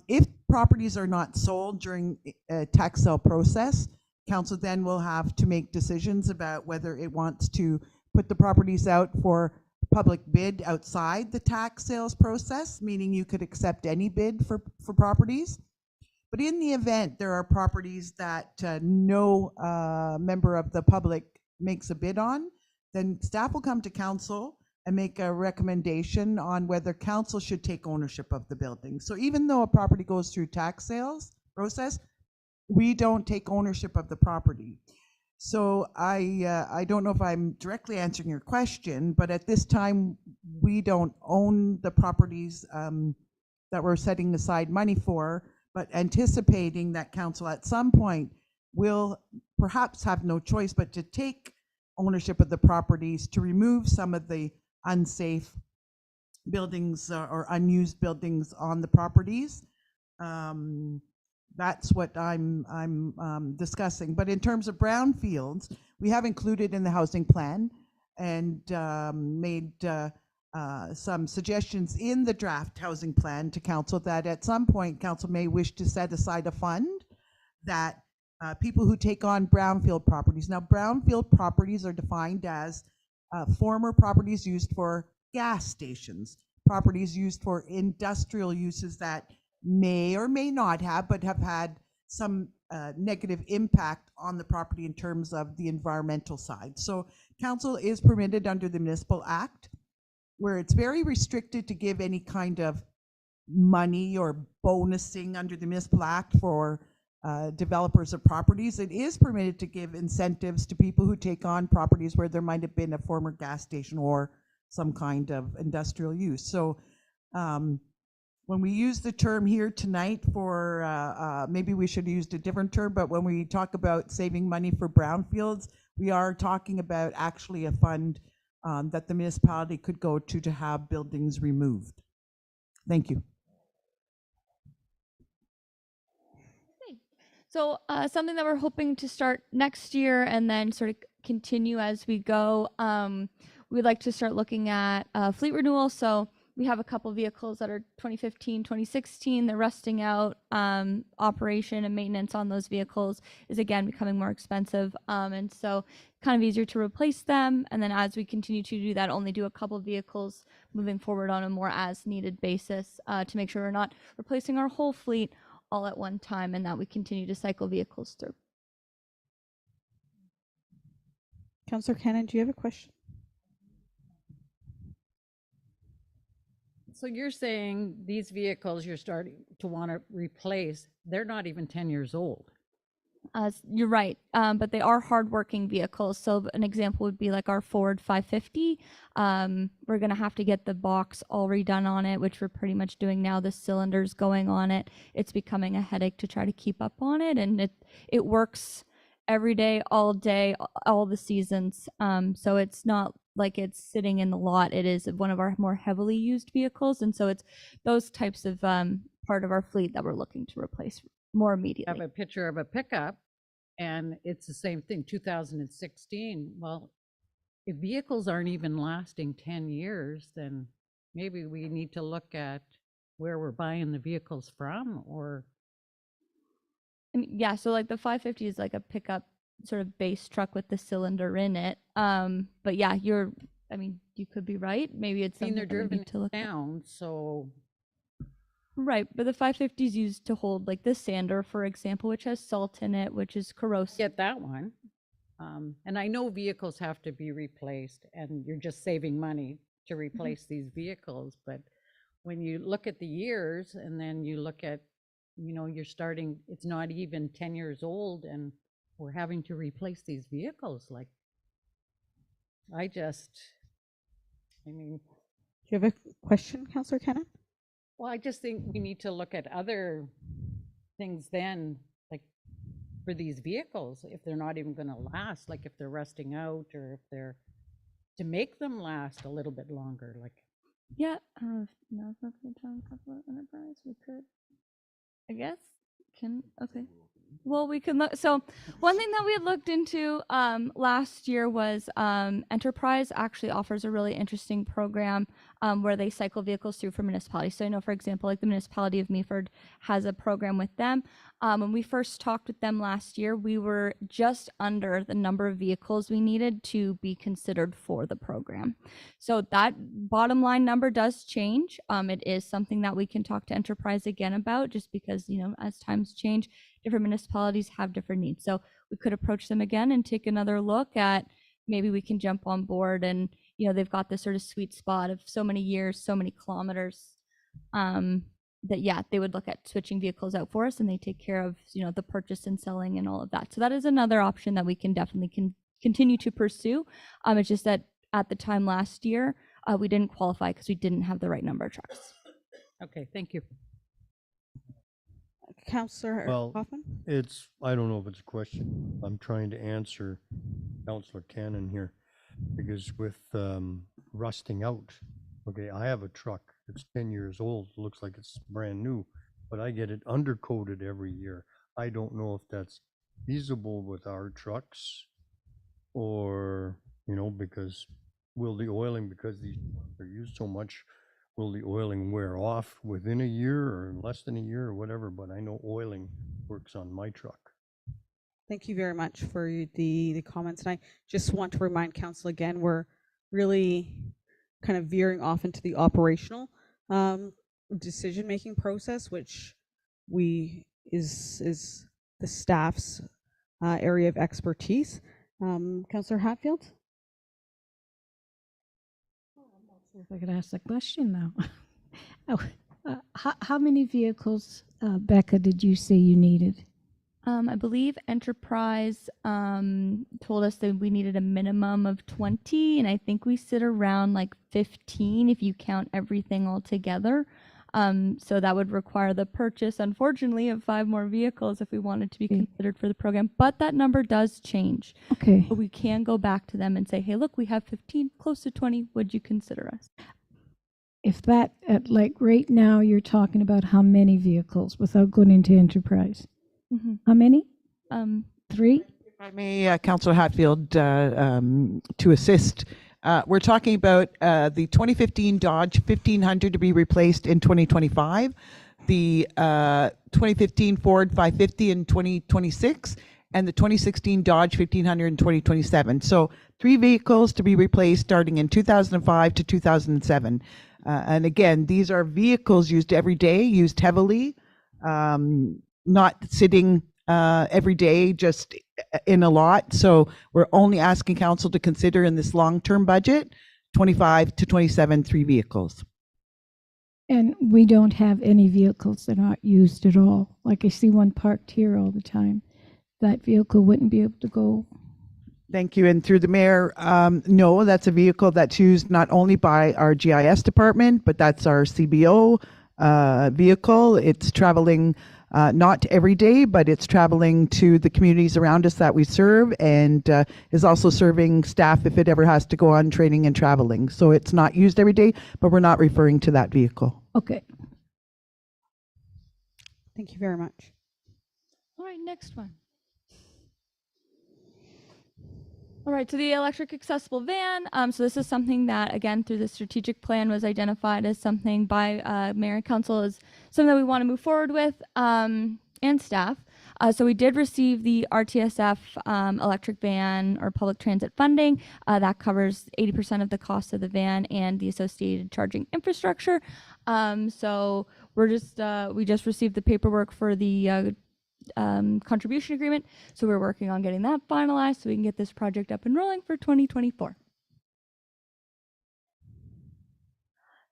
If properties are not sold during a tax sale process, council then will have to make decisions about whether it wants to put the properties out for public bid outside the tax sales process, meaning you could accept any bid for properties. But in the event there are properties that no member of the public makes a bid on, then staff will come to council and make a recommendation on whether council should take ownership of the building. So even though a property goes through tax sales process, we don't take ownership of the property. So I don't know if I'm directly answering your question, but at this time, we don't own the properties that we're setting aside money for, but anticipating that council at some point will perhaps have no choice but to take ownership of the properties to remove some of the unsafe buildings or unused buildings on the properties. That's what I'm discussing. But in terms of brownfields, we have included in the housing plan and made some suggestions in the draft housing plan to council that at some point council may wish to set aside a fund that people who take on brownfield properties. Now, brownfield properties are defined as former properties used for gas stations, properties used for industrial uses that may or may not have, but have had some negative impact on the property in terms of the environmental side. So council is permitted under the Municipal Act, where it's very restricted to give any kind of money or bonusing under the Municipal Act for developers of properties. It is permitted to give incentives to people who take on properties where there might have been a former gas station or some kind of industrial use. So when we use the term here tonight for, maybe we should have used a different term, but when we talk about saving money for brownfields, we are talking about actually a fund that the municipality could go to have buildings removed. Thank you. So something that we're hoping to start next year and then sort of continue as we go, we'd like to start looking at fleet renewal. So we have a couple vehicles that are 2015, 2016. They're rusting out. Operation and maintenance on those vehicles is, again, becoming more expensive. And so kind of easier to replace them. And then as we continue to do that, only do a couple vehicles moving forward on a more as needed basis to make sure we're not replacing our whole fleet all at one time and that we continue to cycle vehicles through. Councillor Cannon, do you have a question? So you're saying these vehicles you're starting to want to replace, they're not even 10 years old. You're right, but they are hardworking vehicles. So an example would be like our Ford 550. We're going to have to get the box all redone on it, which we're pretty much doing now. The cylinders going on it. It's becoming a headache to try to keep up on it. And it works every day, all the seasons. So it's not like it's sitting in the lot. It is one of our more heavily used vehicles. And so it's those types of part of our fleet that we're looking to replace more immediately. I have a picture of a pickup and it's the same thing, 2016. Well, if vehicles aren't even lasting 10 years, then maybe we need to look at where we're buying the vehicles from, or I mean, yeah, so like the 550 is like a pickup sort of base truck with the cylinder in it. But yeah, you could be right. Maybe it's I mean, something they're that we driven need to look at. down, so Right, but the 550 is used to hold like the sander, for example, which has salt in it, which is corrosive. get that one. And I know vehicles have to be replaced, and you're just saving money to replace these vehicles. But when you look at the years, and then you look at, you're starting, it's not even 10 years old, and we're having to replace these vehicles. Like, I mean, Do you have a question, Councillor Cannon? well, I just think we need to look at other things then, like for these vehicles, if they're not even going to last, like if they're rusting out, or if they're to make them last a little bit longer. Like, Yeah, I don't know if now's not the time to talk about enterprise. We could, I guess, okay. Well, we can look. So one thing that we had looked into last year was Enterprise actually offers a really interesting program where they cycle vehicles through for municipalities. So I know, for example, like the municipality of Meaford has a program with them. When we first talked with them last year, we were just under the number of vehicles we needed to be considered for the program. So that bottom line number does change. It is something that we can talk to Enterprise again about, just because, as times change, different municipalities have different needs. So we could approach them again and take another look at maybe we can jump on board, and they've got this sort of sweet spot of so many years, so many kilometers, that they would look at switching vehicles out for us, and they take care of the purchase and selling and all of that. So that is another option that we can definitely continue to pursue. It's just that at the time last year we didn't qualify because we didn't have the right number of trucks. okay, thank you. Councillor Well, Hoffman? I don't know if it's a question. I'm trying to answer Councillor Cannon here, because with rusting out, okay, I have a truck. It's 10 years old. It looks like it's brand new, but I get it undercoated every year. I don't know if that's feasible with our trucks, or, because will the oiling, because these trucks are used so much, will the oiling wear off within a year or less than a year or whatever? But I know oiling works on my truck. Thank you very much for the comments. And I just want to remind council again, we're really kind of veering off into the operational decision-making process, which is the staff's area of expertise. Councillor Hatfield? If I could ask a question now. How many vehicles, Becca, did you say you needed? I believe Enterprise told us that we needed a minimum of 20, and I think we sit around like 15 if you count everything all together. So that would require the purchase, unfortunately, of 5 more vehicles if we wanted to be considered for the program. But that number does change. Okay. But we can go back to them and say, hey, look, we have 15, close to 20. Would you consider us? If that, like right now, you're talking about how many vehicles without going into Enterprise? How many? 3? If I may, Councillor Hatfield, to assist, we're talking about the 2015 Dodge 1500 to be replaced in 2025, the 2015 Ford 550 in 2026, and the 2016 Dodge 1500 in 2027. So 3 vehicles to be replaced starting in 2005 to 2007. And again, these are vehicles used every day, used heavily, not sitting every day just in a lot. So we're only asking council to consider in this long-term budget 25 to 27 3 vehicles. And we don't have any vehicles that aren't used at all. Like I see one parked here all the time. That vehicle wouldn't be able to go. Thank you. And through the mayor, no, that's a vehicle that's used not only by our GIS department, but that's our CBO vehicle. It's traveling not every day, but it's traveling to the communities around us that we serve, and is also serving staff if it ever has to go on training and traveling. So it's not used every day, but we're not referring to that vehicle. Okay. Thank you very much. All right, next one. All right, so the electric accessible van. So this is something that, again, through the strategic plan was identified as something by Mayor and Council as something that we want to move forward with, and staff. So we did receive the RTSF electric van or public transit funding. That covers 80% of the cost of the van and the associated charging infrastructure. So we just received the paperwork for the contribution agreement. So we're working on getting that finalized so we can get this project up and rolling for 2024.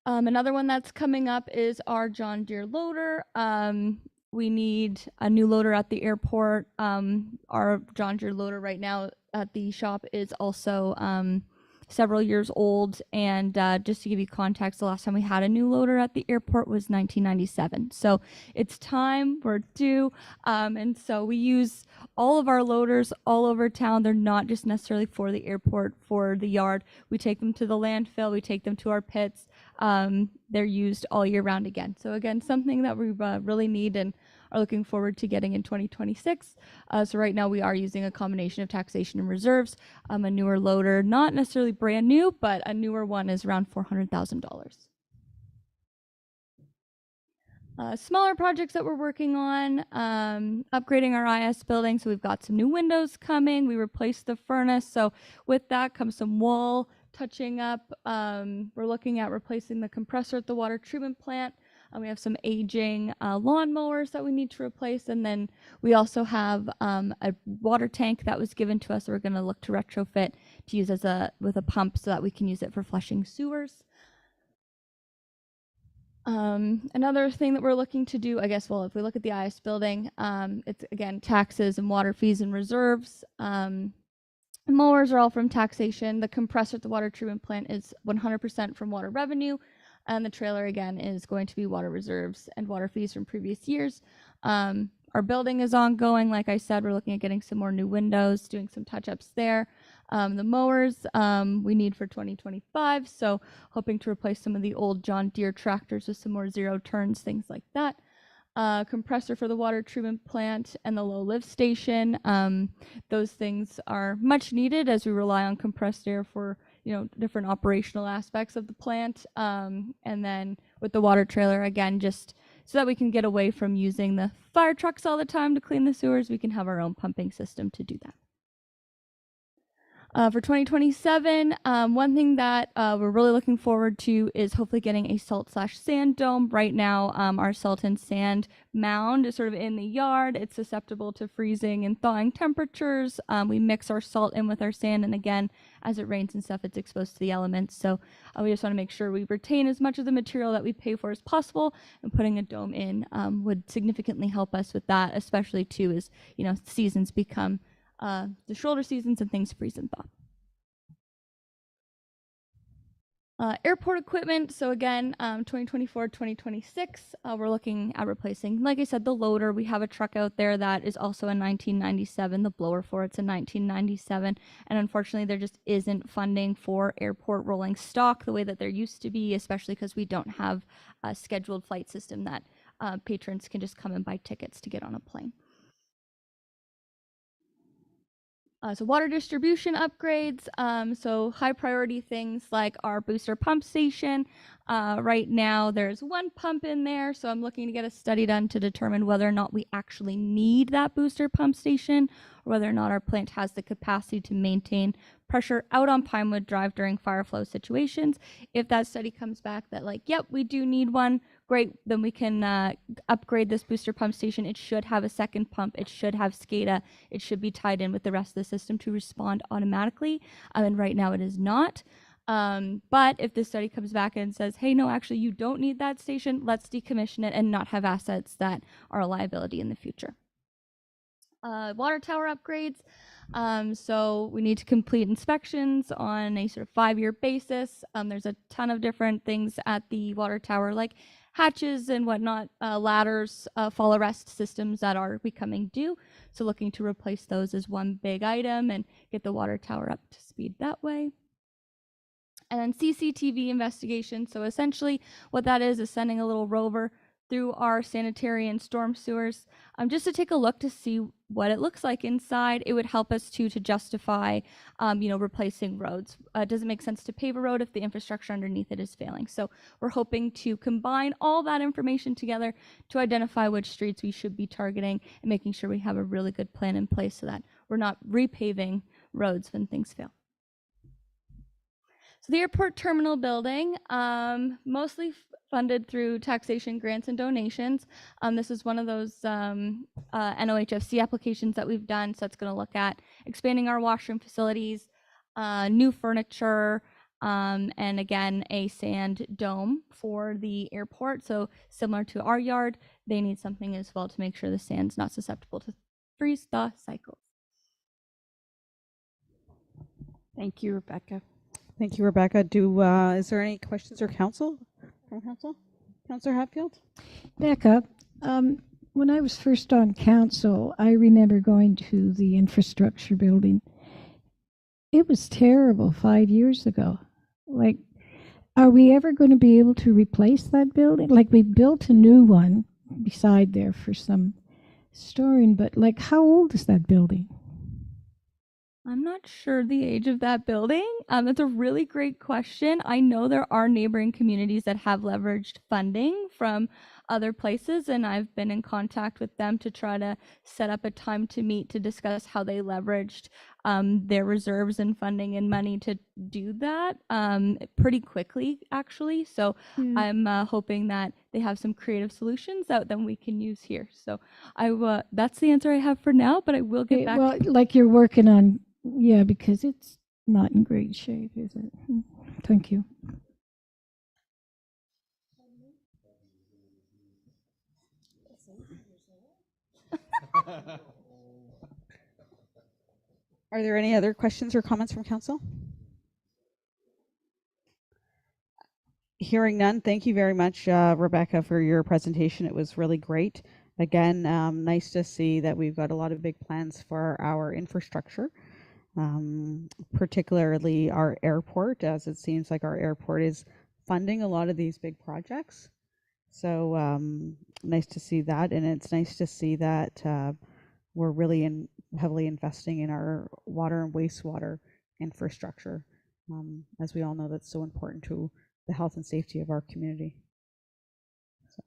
Another one that's coming up is our John Deere loader. We need a new loader at the airport. Our John Deere loader right now at the shop is also several years old. And just to give you context, the last time we had a new loader at the airport was 1997. So it's time, we're due. And so we use all of our loaders all over town. They're not just necessarily for the airport, for the yard. We take them to the landfill, we take them to our pits. They're used all year round again. So again, something that we really need and are looking forward to getting in 2026. So right now we are using a combination of taxation and reserves. A newer loader, not necessarily brand new, but a newer one is around $400,000. Smaller projects that we're working on, upgrading our IS building. So we've got some new windows coming. We replaced the furnace. So with that comes some wall touching up. We're looking at replacing the compressor at the water treatment plant. We have some aging lawnmowers that we need to replace. And then we also have a water tank that was given to us that we're going to look to retrofit to use with a pump so that we can use it for flushing sewers. Another thing that we're looking to do, I guess, well, if we look at the IS building, it's again taxes and water fees and reserves. Mowers are all from taxation. The compressor at the water treatment plant is 100% from water revenue. And the trailer, again, is going to be water reserves and water fees from previous years. Our building is ongoing. Like I said, we're looking at getting some more new windows, doing some touch-ups there. The mowers we need for 2025, so hoping to replace some of the old John Deere tractors with some more zero turns, things like that. Compressor for the water treatment plant and the low lift station. Those things are much needed as we rely on compressed air for different operational aspects of the plant. And then with the water trailer, again, just so that we can get away from using the fire trucks all the time to clean the sewers, we can have our own pumping system to do that. For 2027, one thing that we're really looking forward to is hopefully getting a salt/sand dome. Right now, our salt and sand mound is sort of in the yard. It's susceptible to freezing and thawing temperatures. We mix our salt in with our sand, and again, as it rains and stuff, it's exposed to the elements. So we just want to make sure we retain as much of the material that we pay for as possible, and putting a dome in would significantly help us with that, especially too as seasons become the shoulder seasons and things freeze and thaw. Airport equipment. So again, 2024, 2026, we're looking at replacing, like I said, the loader. We have a truck out there that is also a 1997. The blower for it's a 1997. And unfortunately, there just isn't funding for airport rolling stock the way that there used to be, especially because we don't have a scheduled flight system that patrons can just come and buy tickets to get on a plane. So water distribution upgrades, so high priority things like our booster pump station. Right now there's one pump in there, so I'm looking to get a study done to determine whether or not we actually need that booster pump station, or whether or not our plant has the capacity to maintain pressure out on Pinewood Drive during fire flow situations. If that study comes back that yep, we do need one, great, then we can upgrade this booster pump station. It should have a second pump. It should have SCADA. It should be tied in with the rest of the system to respond automatically. And right now it is not. But if this study comes back and says, hey, no, actually you don't need that station, let's decommission it and not have assets that are a liability in the future. Water tower upgrades. So we need to complete inspections on a sort of 5-year basis. There's a ton of different things at the water tower, like hatches and whatnot, ladders, fall arrest systems that are becoming due. So looking to replace those as one big item and get the water tower up to speed that way. And then CCTV investigation. So essentially what that is sending a little rover through our sanitary and storm sewers, just to take a look to see what it looks like inside. It would help us to justify, replacing roads. It doesn't make sense to pave a road if the infrastructure underneath it is failing. So we're hoping to combine all that information together to identify which streets we should be targeting and making sure we have a really good plan in place so that we're not repaving roads when things fail. So the airport terminal building, mostly funded through taxation grants and donations. This is one of those NOHFC applications that we've done. So it's going to look at expanding our washroom facilities, new furniture, and again, a sand dome for the airport. So similar to our yard, they need something as well to make sure the sand's not susceptible to freeze thaw cycles. Thank you, Rebecca. Thank you, Rebecca. Is there any questions or council from council? Councillor Hatfield? Becca, when I was first on council, I remember going to the infrastructure building. It was terrible 5 years ago. Like, are we ever going to be able to replace that building? Like, we built a new one beside there for some storing, but like, how old is that building? I'm not sure the age of that building. That's a really great question. I know there are neighboring communities that have leveraged funding from other places, and I've been in contact with them to try to set up a time to meet to discuss how they leveraged their reserves and funding and money to do that pretty quickly, actually. So I'm hoping that they have some creative solutions that then we can use here. So that's the answer I have for now, but I will get back. Well, like you're working on, yeah, because it's not in great shape, is it? Thank you. Are there any other questions or comments from council? Hearing none, thank you very much, Rebecca, for your presentation. It was really great. Again, nice to see that we've got a lot of big plans for our infrastructure, particularly our airport, as it seems like our airport is funding a lot of these big projects. So nice to see that, and it's nice to see that we're really heavily investing in our water and wastewater infrastructure. As we all know, that's so important to the health and safety of our community. So,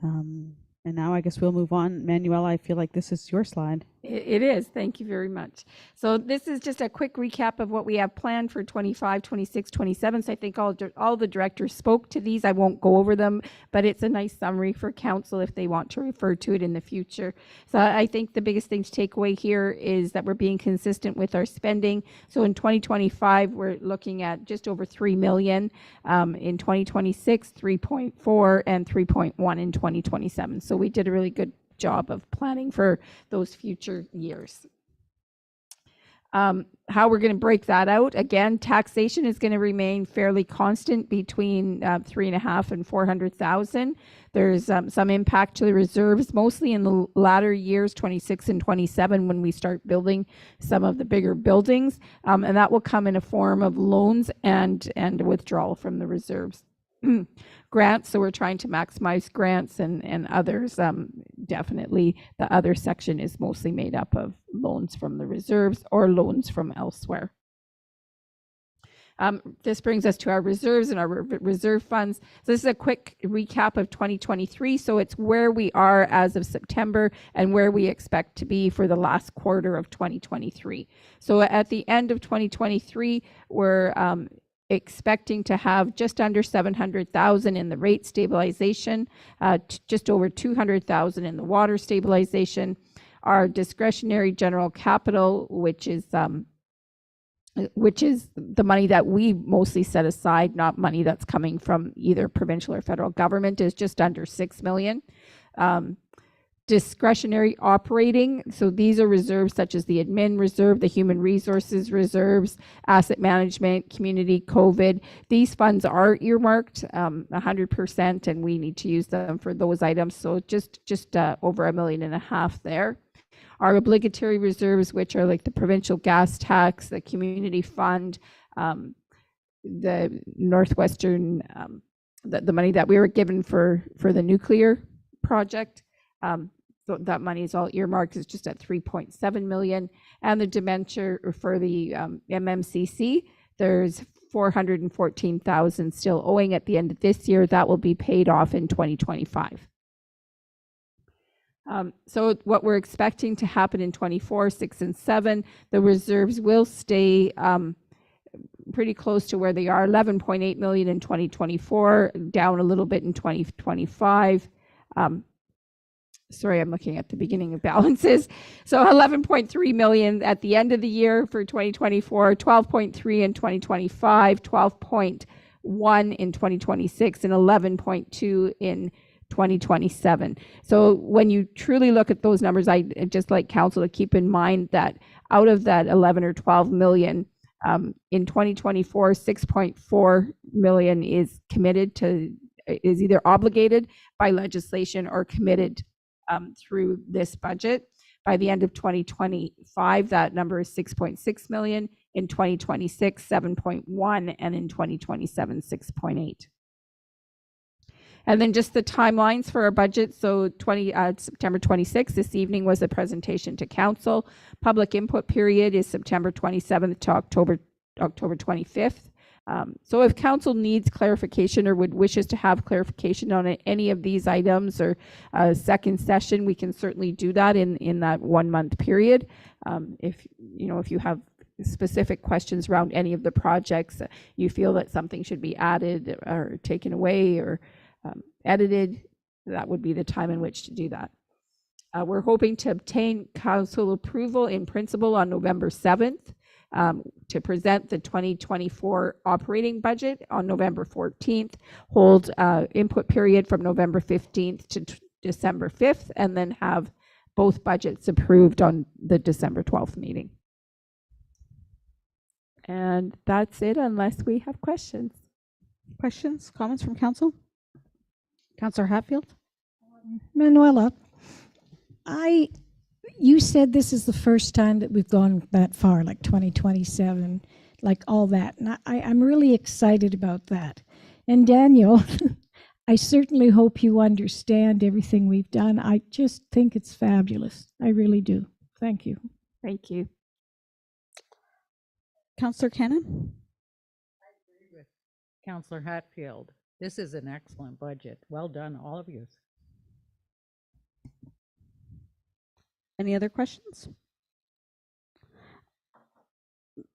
and now I guess we'll move on. Manuela, I feel like this is your slide. It is. Thank you very much. So this is just a quick recap of what we have planned for 25, 26, 27. So I think all the directors spoke to these. I won't go over them, but it's a nice summary for council if they want to refer to it in the future. So I think the biggest thing to take away here is that we're being consistent with our spending. So in 2025, we're looking at just over 3 million. In 2026, 3.4 and 3.1 in 2027. So we did a really good job of planning for those future years. How we're going to break that out, again, taxation is going to remain fairly constant between 3.5 and 400,000. There's some impact to the reserves, mostly in the latter years, 26 and 27, when we start building some of the bigger buildings, and that will come in a form of loans and withdrawal from the reserves. Grants, so we're trying to maximize grants and others. Definitely the other section is mostly made up of loans from the reserves or loans from elsewhere. This brings us to our reserves and our reserve funds. So this is a quick recap of 2023. So it's where we are as of September and where we expect to be for the last quarter of 2023. So at the end of 2023, we're expecting to have just under 700,000 in the rate stabilization, just over 200,000 in the water stabilization. Our discretionary general capital, which is the money that we mostly set aside, not money that's coming from either provincial or federal government, is just under 6 million. Discretionary operating, so these are reserves such as the admin reserve, the human resources reserves, asset management, community, COVID. These funds are earmarked 100%, and we need to use them for those items. So just over $1.5 million there. Our obligatory reserves, which are like the provincial gas tax, the community fund, the Northwestern the money that we were given for the nuclear project. That money is all earmarked. It's just at 3.7 million. And the debenture for the MMCC, there's 414,000 still owing at the end of this year. That will be paid off in 2025. So what we're expecting to happen in 24, 6, and 7, the reserves will stay pretty close to where they are, 11.8 million in 2024, down a little bit in 2025. Sorry, I'm looking at the beginning of balances. So 11.3 million at the end of the year for 2024, 12.3 in 2025, 12.1 in 2026, and 11.2 in 2027. So when you truly look at those numbers, I just like council to keep in mind that out of that 11 or 12 million, in 2024, 6.4 million is committed to, is either obligated by legislation or committed through this budget. By the end of 2025, that number is 6.6 million. In 2026, 7.1, and in 2027, 6.8. And then just the timelines for our budget. So September 26th, this evening was a presentation to council. Public input period is September 27th to October 25th. So if council needs clarification or would wishes to have clarification on any of these items or a second session, we can certainly do that in that 1 month period. If you have specific questions around any of the projects, you feel that something should be added or taken away or edited, that would be the time in which to do that. We're hoping to obtain council approval in principle on November 7th. To present the 2024 operating budget on November 14th, hold input period from November 15th to December 5th, and then have both budgets approved on the December 12th meeting. And that's it, unless we have questions. Questions, comments from council? Councillor Hatfield? Manuela, you said this is the first time that we've gone that far, like 2027, like all that. And I'm really excited about that. And Daniel, I certainly hope you understand everything we've done. I just think it's fabulous. I really do. Thank you. Thank you. Councillor Cannon? I agree with Councillor Hatfield. This is an excellent budget. Well done, all of you. Any other questions?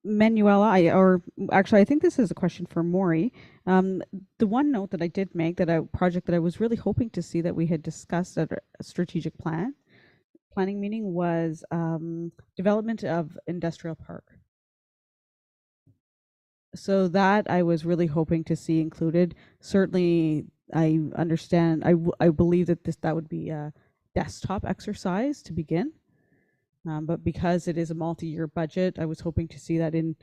Manuela, I think this is a question for Maury. The one note that I did make, that a project that I was really hoping to see that we had discussed at a strategic planning meeting was development of industrial park. So that I was really hoping to see included. Certainly, I understand. I believe that that would be a desktop exercise to begin. But because it is a multi-year budget, I was hoping to see that in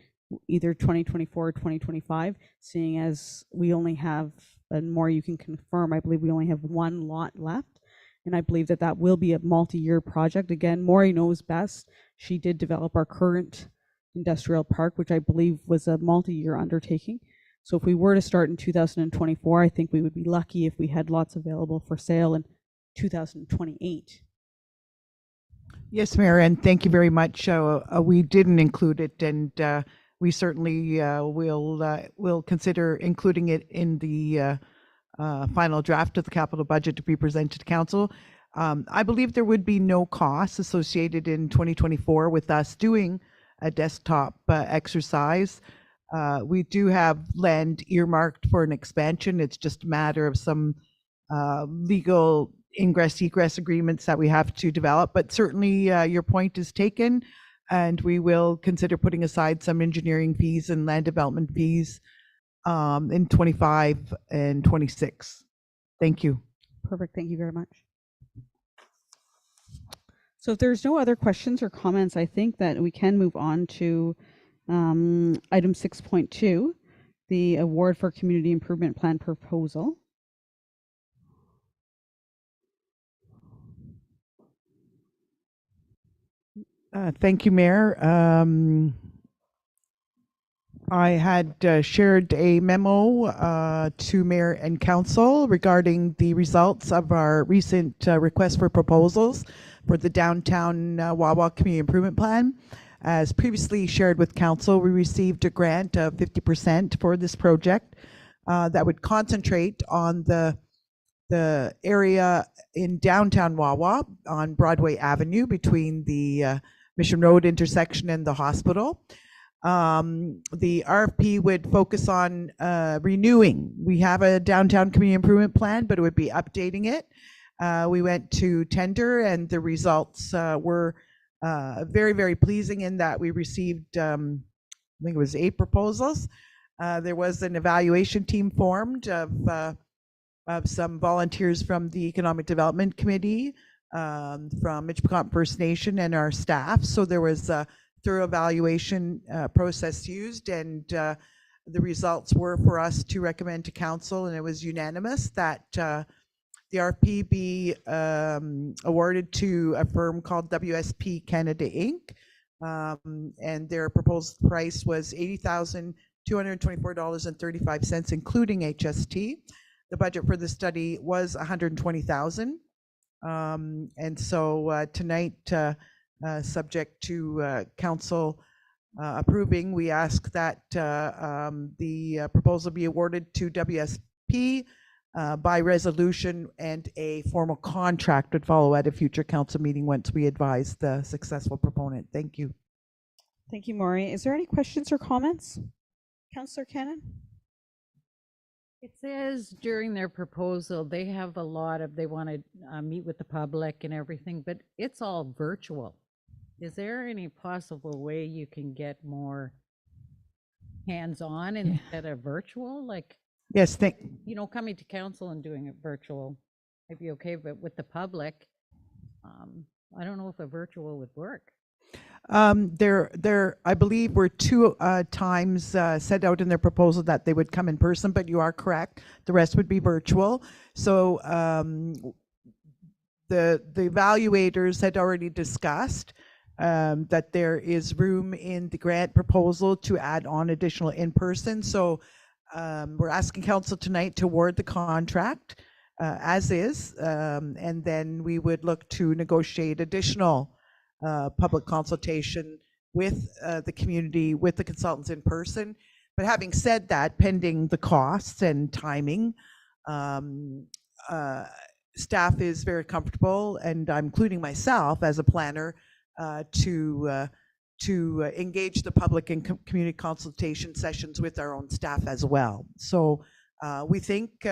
either 2024 or 2025, seeing as we only have, and more you can confirm, I believe we only have one lot left. And I believe that that will be a multi-year project. Again, Maury knows best. She did develop our current industrial park, which I believe was a multi-year undertaking. So if we were to start in 2024, I think we would be lucky if we had lots available for sale in 2028. Yes, Mayor, and thank you very much. We didn't include it, and we certainly will consider including it in the final draft of the capital budget to be presented to council. I believe there would be no costs associated in 2024 with us doing a desktop exercise. We do have land earmarked for an expansion. It's just a matter of some legal ingress-egress agreements that we have to develop. But certainly your point is taken, and we will consider putting aside some engineering fees and land development fees in 25 and 26. Thank you. Perfect. Thank you very much. So if there's no other questions or comments, I think that we can move on to item 6.2, the award for community improvement plan proposal. Thank you, Mayor. I had shared a memo to Mayor and Council regarding the results of our recent request for proposals for the downtown Wawa Community Improvement Plan. As previously shared with Council, we received a grant of 50% for this project that would concentrate on the area in downtown Wawa on Broadway Avenue between the Mission Road intersection and the hospital. The RFP would focus on renewing. We have a downtown community improvement plan, but it would be updating it. We went to tender, and the results were very, very pleasing in that we received, I think it was 8 proposals. There was an evaluation team formed of some volunteers from the Economic Development Committee, from Michpicot First Nation, and our staff. So there was a thorough evaluation process used, and the results were for us to recommend to council, and it was unanimous that the RFP be awarded to a firm called WSP Canada Inc. And their proposed price was $80,224.35, including HST. The budget for the study was $120,000. And so tonight, subject to council approving, we ask that the proposal be awarded to WSP by resolution, and a formal contract would follow at a future council meeting once we advise the successful proponent. Thank you. Thank you, Maury. Is there any questions or comments? Councillor Cannon? It says during their proposal, they have a lot of, they want to meet with the public and everything, but it's all virtual. Is there any possible way you can get more hands-on instead of virtual? Like, Yes, you know, coming to council and doing it virtual might be okay, but with the public, I don't know if a virtual would work. There, I believe, were 2 times set out in their proposal that they would come in person, but you are correct. The rest would be virtual. So the evaluators had already discussed that there is room in the grant proposal to add on additional in-person. So we're asking council tonight to award the contract as is, and then we would look to negotiate additional public consultation with the community, with the consultants in person. But having said that, pending the costs and timing, staff is very comfortable, and I'm including myself as a planner, to engage the public in community consultation sessions with our own staff as well. So we think,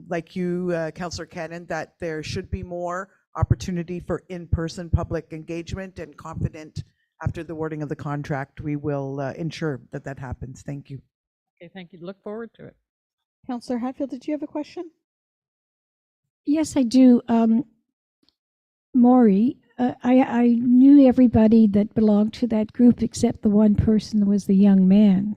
like you, Councillor Cannon, that there should be more opportunity for in-person public engagement, and confident after the awarding of the contract, we will ensure that that happens. Thank you. Okay, thank you. Look forward to it. Councillor Hatfield, did you have a question? Yes, I do. Maury, I knew everybody that belonged to that group except the one person that was the young man.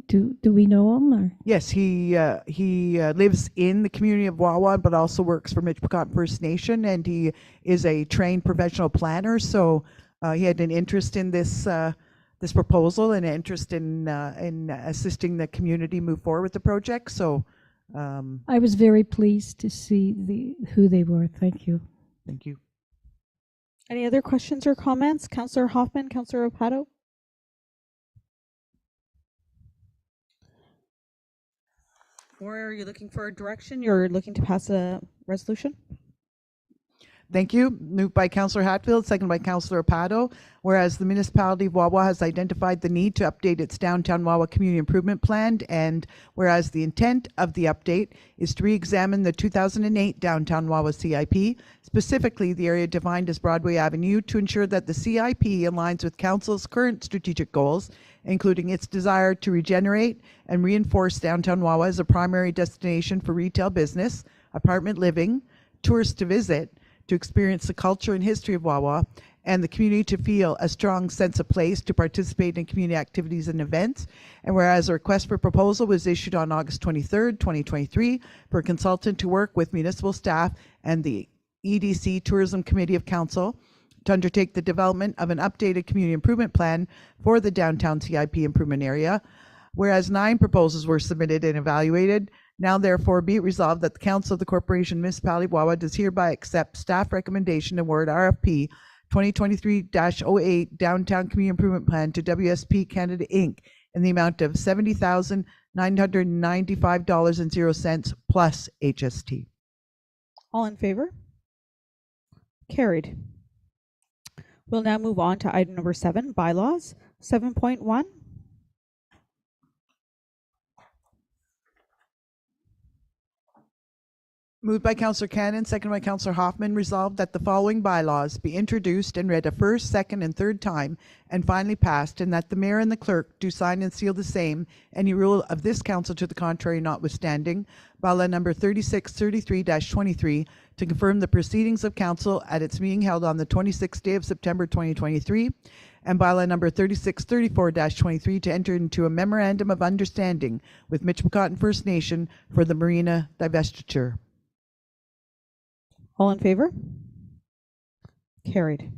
Do we know him? Or? Yes, he lives in the community of Wawa, but also works for Michpicot First Nation, and he is a trained professional planner. So he had an interest in this this proposal, and an interest in assisting the community move forward with the project. So I was very pleased to see who they were. Thank you. Thank you. Any other questions or comments? Councillor Hoffman, Councillor Opato? Or are you looking for a direction? You're looking to pass a resolution? Thank you. Moved by Councillor Hatfield, second by Councillor Opato. Whereas the municipality of Wawa has identified the need to update its downtown Wawa community improvement plan, and whereas the intent of the update is to re-examine the 2008 downtown Wawa CIP, specifically the area defined as Broadway Avenue, to ensure that the CIP aligns with Council's current strategic goals, including its desire to regenerate and reinforce downtown Wawa as a primary destination for retail business, apartment living, tourists to visit, to experience the culture and history of Wawa, and the community to feel a strong sense of place to participate in community activities and events. And whereas a request for proposal was issued on August 23rd, 2023 for a consultant to work with municipal staff and the EDC Tourism Committee of Council to undertake the development of an updated community improvement plan for the downtown CIP improvement area. Whereas 9 proposals were submitted and evaluated, now therefore be it resolved that the Council of the Corporation Municipality of Wawa does hereby accept staff recommendation and award RFP 2023-08 Downtown Community Improvement Plan to WSP Canada Inc. in the amount of $70,995.00 plus HST. All in favor? Carried. We'll now move on to item number 7, bylaws. 7.1. Moved by Councillor Cannon, seconded by Councillor Hoffman, resolved that the following bylaws be introduced and read a first, second, and third time, and finally passed, and that the mayor and the clerk do sign and seal the same, any rule of this council to the contrary notwithstanding. Bylaw number 3633-23, to confirm the proceedings of council at its meeting held on the 26th day of September 2023, and bylaw number 3634-23, to enter into a memorandum of understanding with Michipicoten First Nation for the marina divestiture. All in favor? Carried.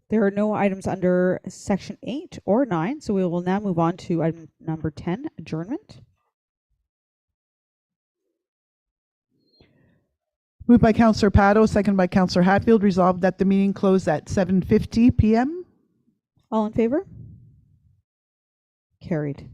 There are no items under section 8 or 9, so we will now move on to item number 10, adjournment. Moved by Councillor Pato, seconded by Councillor Hatfield, resolved that the meeting close at 7:50 p.m. All in favor? Carried.